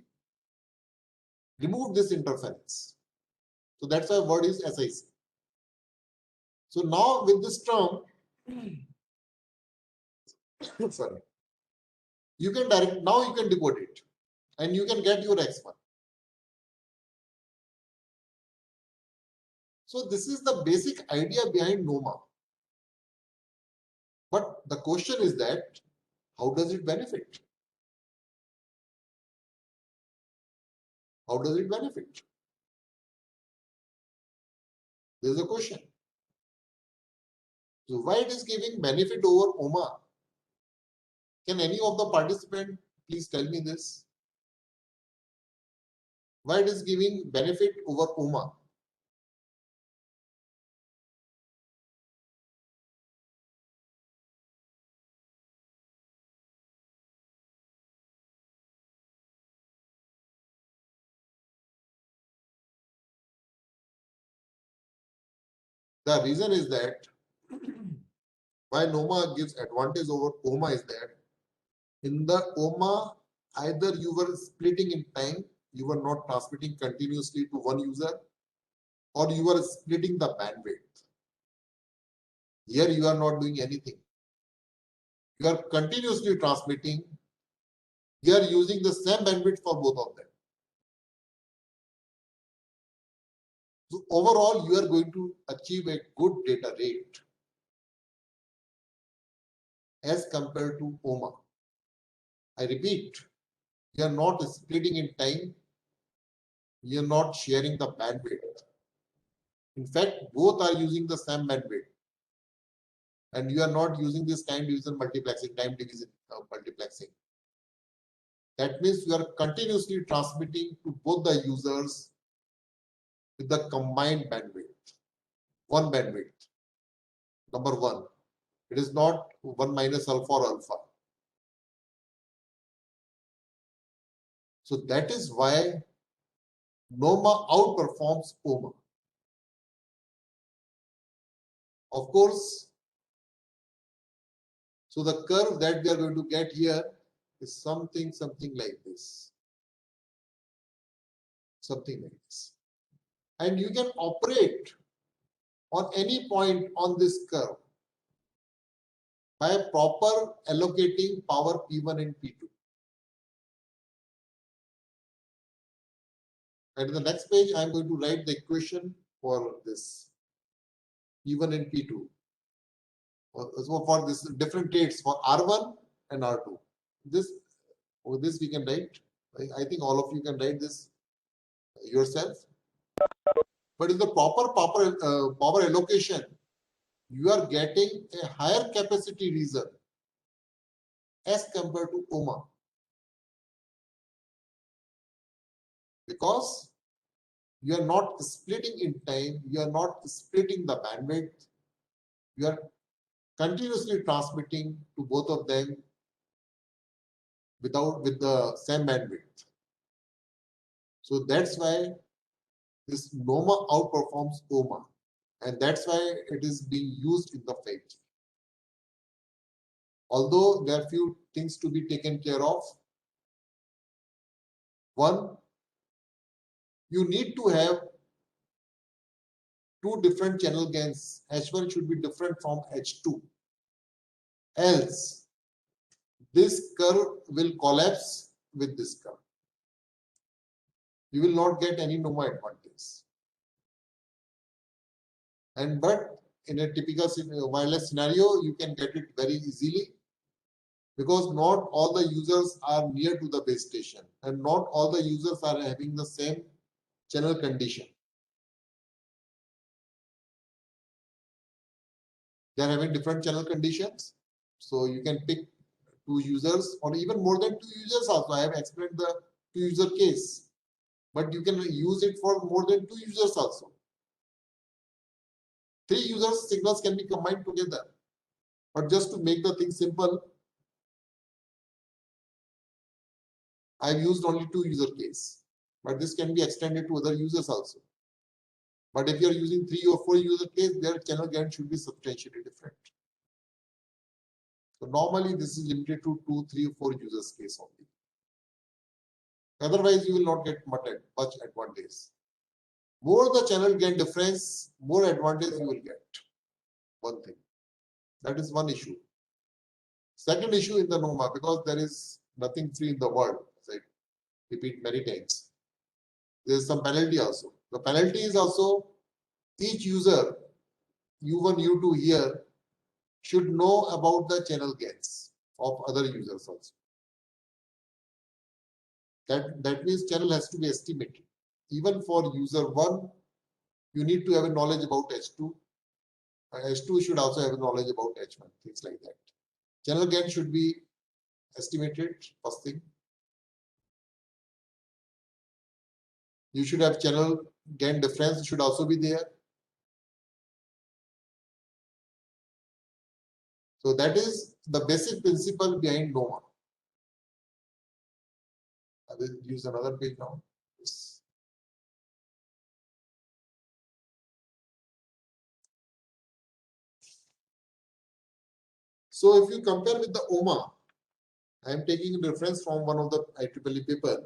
removed this interference. So that's why word is SIC. So now with this term, sorry, you can now you can decode it and you can get your X1. So this is the basic idea behind NOMA. But the question is that, how does it benefit? How does it benefit? There is a question. So why it is giving benefit over OMA? Can any of the participants please tell me this? Why it is giving benefit over OMA? The reason is that why NOMA gives advantage over OMA is that in the OMA, either you were splitting in time, you were not transmitting continuously to one user, or you are splitting the bandwidth. Here you are not doing anything. You are continuously transmitting. You are using the same bandwidth for both of them. So overall, you are going to achieve a good data rate. as compared to OMA. I repeat, you are not splitting in time. You are not sharing the bandwidth. In fact, both are using the same bandwidth. And you are not using this time division multiplexing, time division multiplexing. That means you are continuously transmitting to both the users with the combined bandwidth, one bandwidth. Number one, it is not 1 minus alpha or alpha. So that is why NOMA outperforms OMA. Of course, so the curve that we are going to get here is something like this. Something like this. And you can operate on any point on this curve by proper allocating power P1 and P2. And in the next page, I'm going to write the equation for this P1 and P2. So for this different rates for R1 and R2. This we can write. I think all of you can write this yourself. But in the proper power allocation, you are getting a higher capacity region as compared to OMA. Because you are not splitting in time, you are not splitting the bandwidth, you are continuously transmitting to both of them with the same bandwidth. So that's why this NOMA outperforms OMA, and that's why it is being used in the 5G. Although there are few things to be taken care of. One, you need to have two different channel gains. H1 should be different from H2. Else, this curve will collapse with this curve. You will not get any NOMA advantage. But in a typical wireless scenario, you can get it very easily because not all the users are near to the base station and not all the users are having the same channel condition. They are having different channel conditions. So you can pick two users or even more than two users also. I have explained the two user case, but you can use it for more than two users also. 3 users signals can be combined together. But just to make the thing simple, I've used only 2 user case. But this can be extended to other users also. But if you're using 3 or 4 user case, their channel gain should be substantially different. So normally this is limited to 2, 3, or 4 users case only. Otherwise, you will not get much advantage. More the channel gain difference, more advantage you will get. One thing. That is one issue. Second issue in the NOMA, because there is nothing free in the world, as I repeat many times. There is some penalty also. The penalty is also each user, U1, U2 here, should know about the channel gains of other users also. That means channel has to be estimated. Even for user 1, you need to have a knowledge about H2. H2 should also have a knowledge about H1, things like that. Channel gain should be estimated, first thing. You should have channel gain difference should also be there. So that is the basic principle behind NOMA. I will use another page now. Yes. So if you compare with the OMA, I am taking a reference from one of the IEEE paper.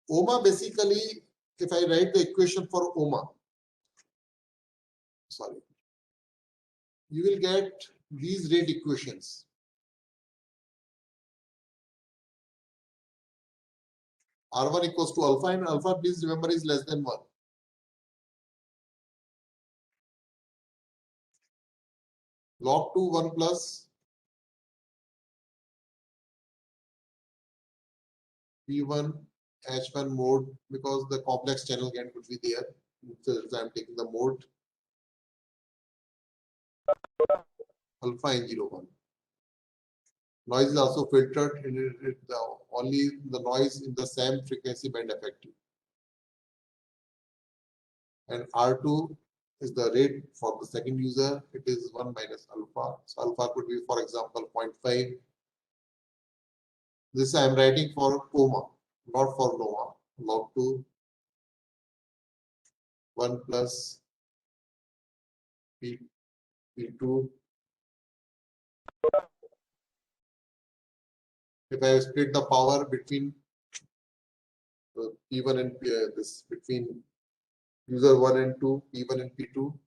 OMA basically, if I write the equation for OMA, sorry, you will get these rate equations. R1 equals to alpha, and alpha, please remember, is less than 1. log 2 1 plus P1 H1 mode, because the complex channel gain could be there. So I'm taking the mode alpha N01. Noise is also filtered, and only the noise in the same frequency band effective. And R2 is the rate for the second user. It is 1 minus alpha. So alpha could be, for example, 0.5. This I am writing for coma, not for NOMA. Log 2 1 plus P2. If I split the power between P1 and this between user 1 and 2, P1 and P2,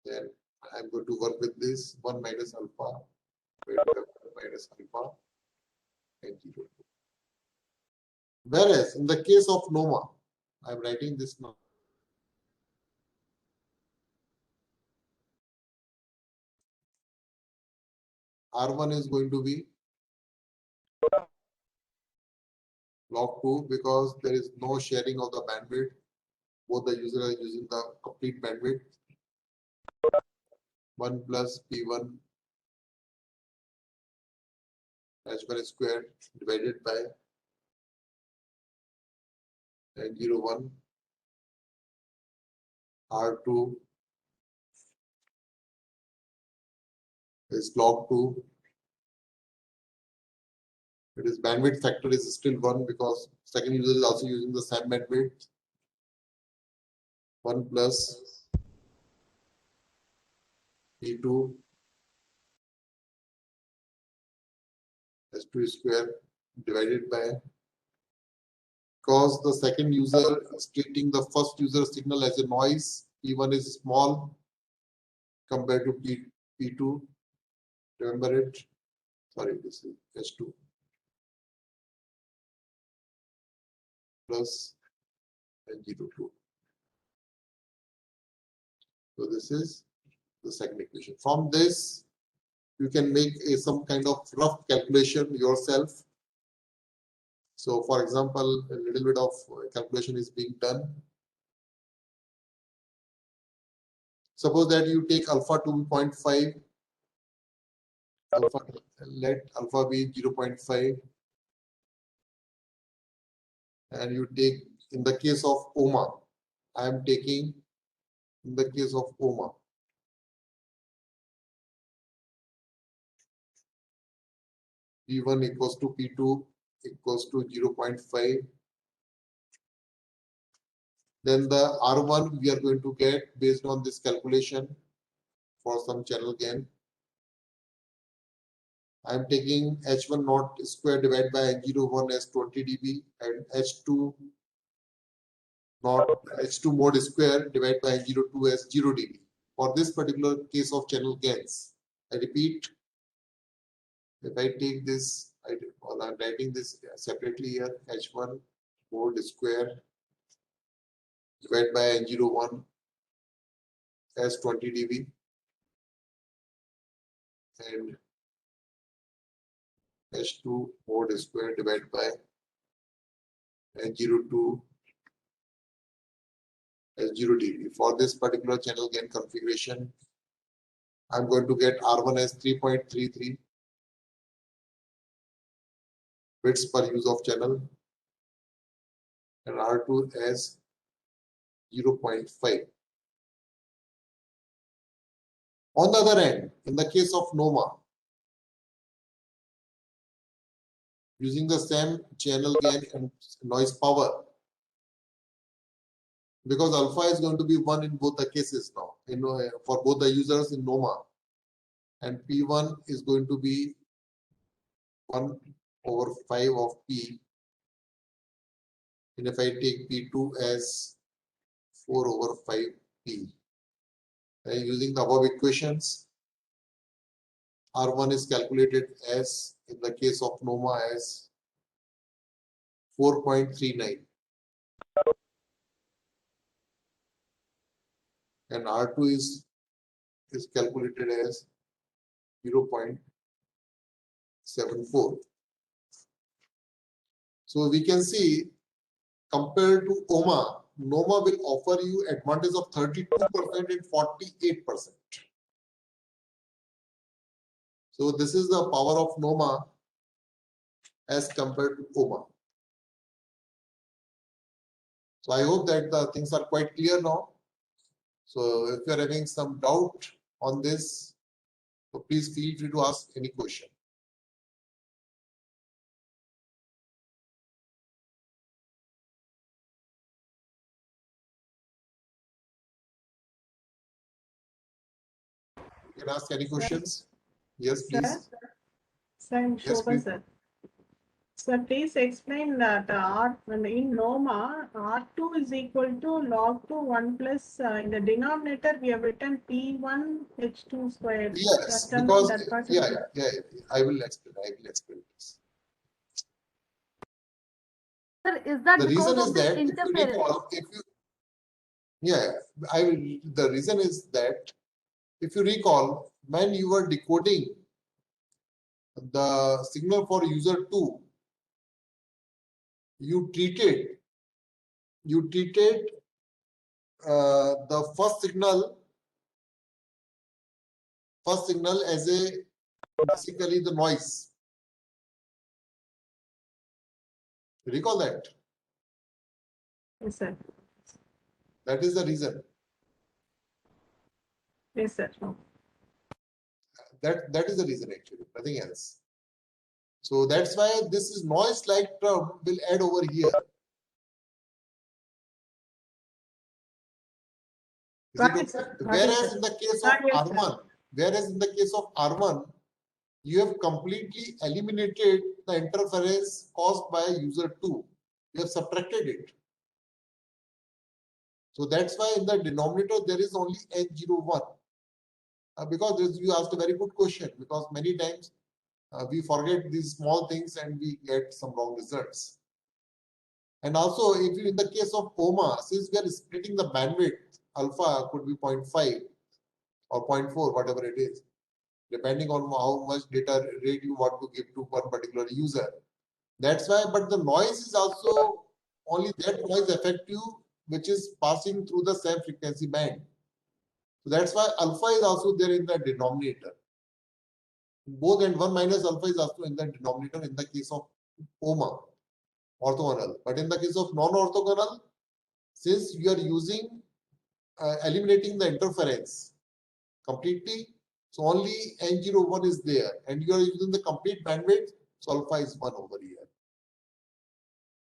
then I'm going to work with this 1 minus alpha, minus alpha, and 0. Whereas in the case of NOMA, I'm writing this now. R1 is going to be log 2 because there is no sharing of the bandwidth. Both the users are using the complete bandwidth. 1 plus P1 H1 squared divided by N01 R2 is log 2. It is bandwidth factor is still 1 because second user is also using the same bandwidth. 1 plus P2 S2 square divided by, because the second user is treating the first user signal as a noise, P1 is small compared to P2. Remember it? Sorry, this is S2 plus N02. So this is the second equation. From this, you can make some kind of rough calculation yourself. So for example, a little bit of calculation is being done. Suppose that you take alpha to be 0.5, alpha, let alpha be 0.5, and you take, in the case of OMA, I am taking, in the case of OMA, P1 equals to P2 equals to 0.5. Then the R1 we are going to get based on this calculation for some channel gain. I am taking H1 naught square divided by N01 as 20 dB and H2 naught H2 mod square divided by N02 as 0 dB. For this particular case of channel gains, I repeat, if I take this, I'm writing this separately here, H1 mod square divided by N01 as 20 dB and H2 mod square divided by N02 as 0 dB. For this particular channel gain configuration, I'm going to get R1 as 3.33 bits per use of channel and R2 as 0.5. On the other hand, in the case of NOMA, using the same channel gain and noise power, because alpha is going to be 1 in both the cases now, for both the users in NOMA, and P1 is going to be 1 over 5 of P, and if I take P2 as 4 over 5 P, and using the above equations, R1 is calculated as, in the case of NOMA, as 4.39 and R2 is is calculated as 0.74. So we can see compared to OMA, NOMA will offer you advantage of 32% and 48%. So this is the power of NOMA as compared to OMA. So I hope that the things are quite clear now. So if you are having some doubt on this, so please feel free to ask any question. You can ask any questions. Yes, please. Sir, Yes, Shobha, please. sir. Sir, please explain that in NOMA, R2 is equal to log 2 1 plus in the denominator we have written P1 H2 squared. Yes, That term- because that part is- yeah. I will explain this. Sir, is that The because reason is of the that if you interference? recall, the reason is that if you recall, when you were decoding the signal for user 2, you treated the first signal as basically the noise. Recall that. Yes, sir. That is the reason. Yes, sir. That is the reason actually, nothing else. So that's why this is noise-like term will add over here. Is Got it it, sir. okay? Got it, Whereas sir. in the case Yes, of R1, you have completely eliminated the interference caused by user 2. You have subtracted it. So that's why in the denominator there is only N01. Because you asked a very good question, because many times we forget these small things and we get some wrong results. And also, if you in the case of OMA, since we are splitting the bandwidth, alpha could be 0.5 or 0.4, whatever it is, depending on how much data rate you want to give to one particular user. That's why, but the noise is also only that noise effective which is passing through the same frequency band. So that's why alpha is also there in the denominator. Both and 1 minus alpha is also in the denominator in the case of OMA, orthogonal. But in the case of non-orthogonal, since you are using eliminating the interference completely, so only N01 is there and you are using the complete bandwidth, so alpha is 1 over here.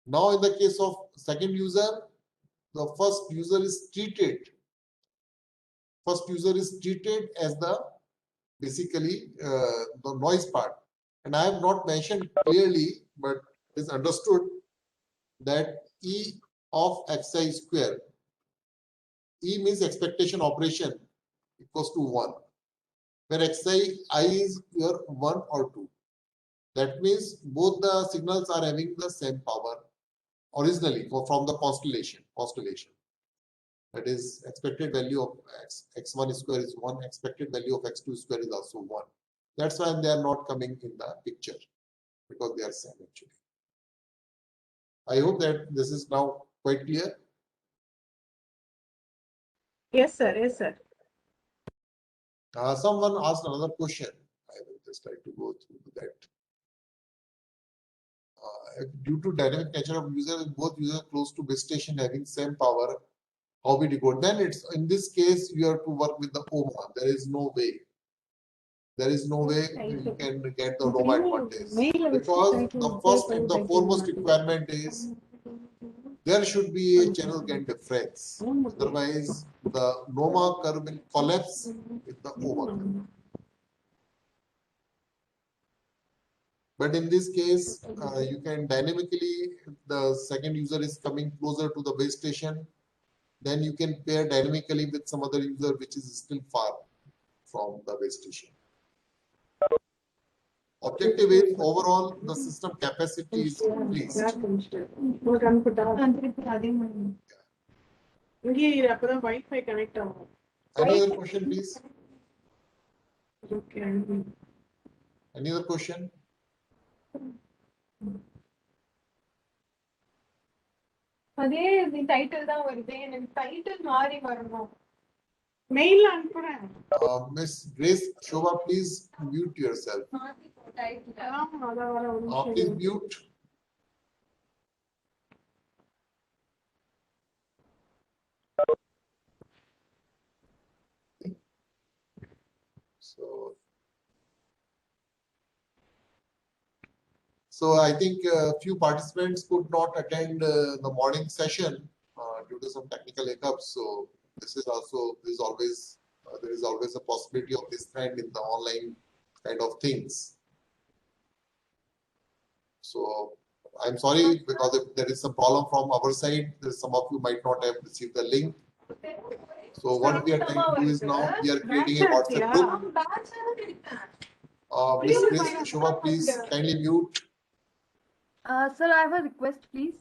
Now in the case of second user, the first user is treated as the basically the noise part. And I have not mentioned clearly, but it is understood that E of xi square, E means expectation operation, equals to 1, where xi is your 1 or 2. That means both the signals are having the same power originally from the constellation. That is, expected value of x1 square is 1, expected value of x2 square is also 1. That's why they are not coming in the picture, because they are same actually. I hope that this is now quite clear. Yes, sir. Yes, sir. Someone asked another question. I will just try to go through that. Due to dynamic nature of user, both users close to base station having same power, how we decode? Then it's in this case you have to work with the OMA. There is no way. There is no way you can get the NOMA advantage, because the first and the foremost requirement is there should be a channel gain difference. Otherwise, the NOMA curve will collapse with the OMA curve. But in this case, you can dynamically, if the second user is coming closer to the base station, then you can pair dynamically with some other user which is still far from the base station. Objective is overall the system capacity is increased. இங்கே அப்பதான் wifi connect ஆகும். Any other question, please? Okay. Any other question? அதே the title தான் வருது எனக்கு title மாறி வரணும் மெயில்ல அனுப்புறேன் Miss Grace Shobha, please mute yourself. ஆமா அத வர ஒரு Please நிமிஷம் mute. So I think a few participants could not attend the morning session due to some technical hiccups. So this is also there is always a possibility of this trend in the online kind of things. So I'm sorry because if there is some problem from our side, some of you might not have received the link. So what we are trying to do is now we are creating a WhatsApp group. Miss Grace Shobha, please kindly mute. Sir, I have a request, please.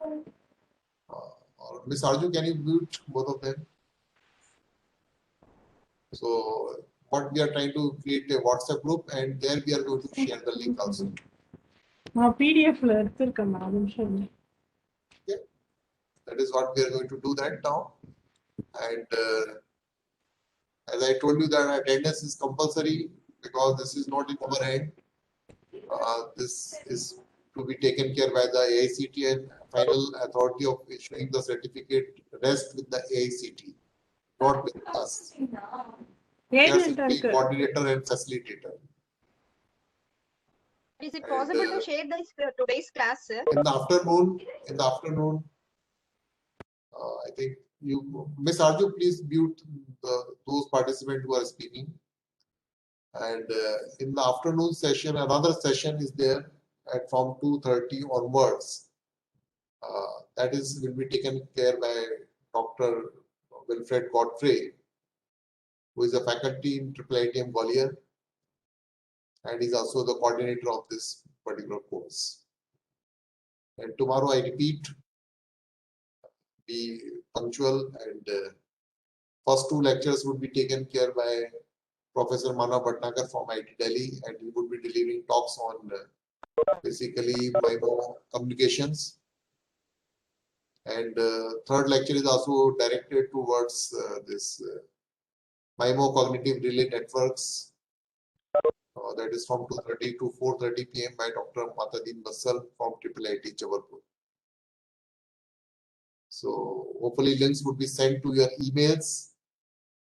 Or Miss Arju, can you mute both of them? So what we are trying to create a WhatsApp group, and there we are going to share the link also. பிடிஎஃப்ல எடுத்துர்க்கேன் ஒரு நிமிஷம் That is what we are going to do that now. And as I told you that attendance is compulsory because this is not in our hand. This is to be taken care by the AICT, and final authority of issuing the certificate rests with the AICT, not with us. We are simply coordinator and facilitator. Is it possible to share this today's class, sir? In the afternoon, I think you, Miss Arju, please mute those participants who are speaking. And in the afternoon session, another session is there from 2:30 onwards. That will be taken care by Dr. Wilfred Godfrey, who is a faculty in IIITM Gwalior and is also the coordinator of this particular course. And tomorrow, I repeat, be punctual, and first two lectures would be taken care by Professor Manav Bhatnagar from IIT Delhi, and he would be delivering talks on basically MIMO communications. And third lecture is also directed towards this MIMO cognitive relay networks. That is from 2:30 to 4:30 p.m. by Dr. Matadin Bassal from IIIT Jabalpur. So hopefully links would be sent to your emails,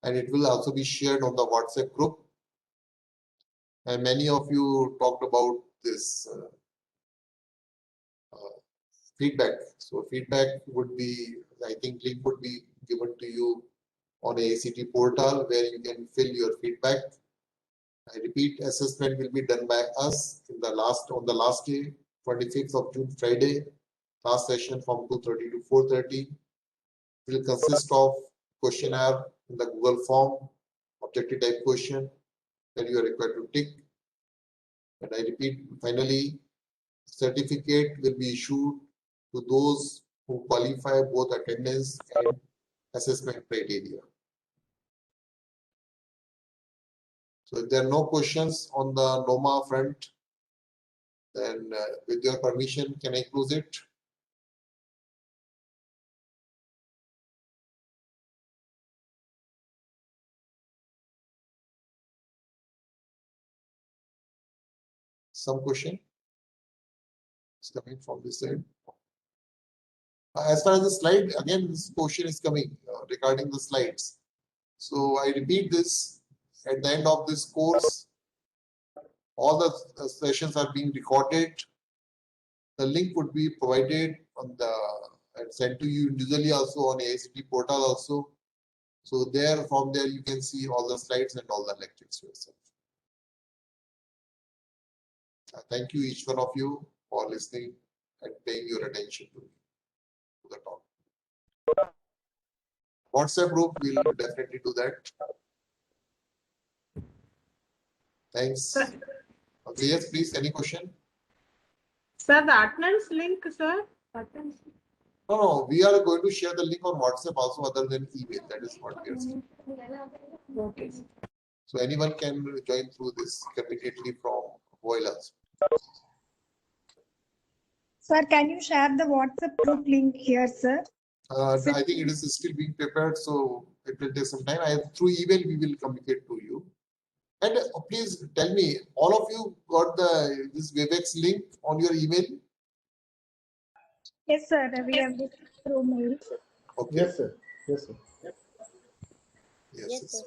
and it will also be shared on the WhatsApp group. And many of you talked about this feedback. So feedback would be, I think link would be given to you on AICT portal where you can fill your feedback. I repeat, assessment will be done by us on the last day, 25th of June, Friday. Last session from 2:30 to 4:30. It will consist of questionnaire in the Google form, objective type question that you are required to tick. And I repeat, finally, certificate will be issued to those who qualify both attendance and assessment criteria. So if there are no questions on the NOMA front, then with your permission, can I close it? Some question is coming from this side. As far as the slide, again, this question is coming regarding the slides. So I repeat this, at the end of this course, all the sessions are being recorded. The link would be provided on the and sent to you individually also on AICT portal also. So from there you can see all the slides and all the lectures yourself. Thank you each one of you for listening and paying your attention to the talk. WhatsApp group will definitely do that. Thanks. Okay, yes, please. Any question? Sir, the attendance link, sir. Attendance. No, we are going to share the link on WhatsApp also other than email. That is what we are saying. Okay. So anyone can join through this immediately from Voilas. Sir, can you share the WhatsApp group link here, sir? I think it is still being prepared, so it will take some time. Through email, we will communicate to you. And please tell me, all of you got this Webex link on your email? Yes, sir. We have this through mail. Okay. Yes, sir. Yes, sir. Yes.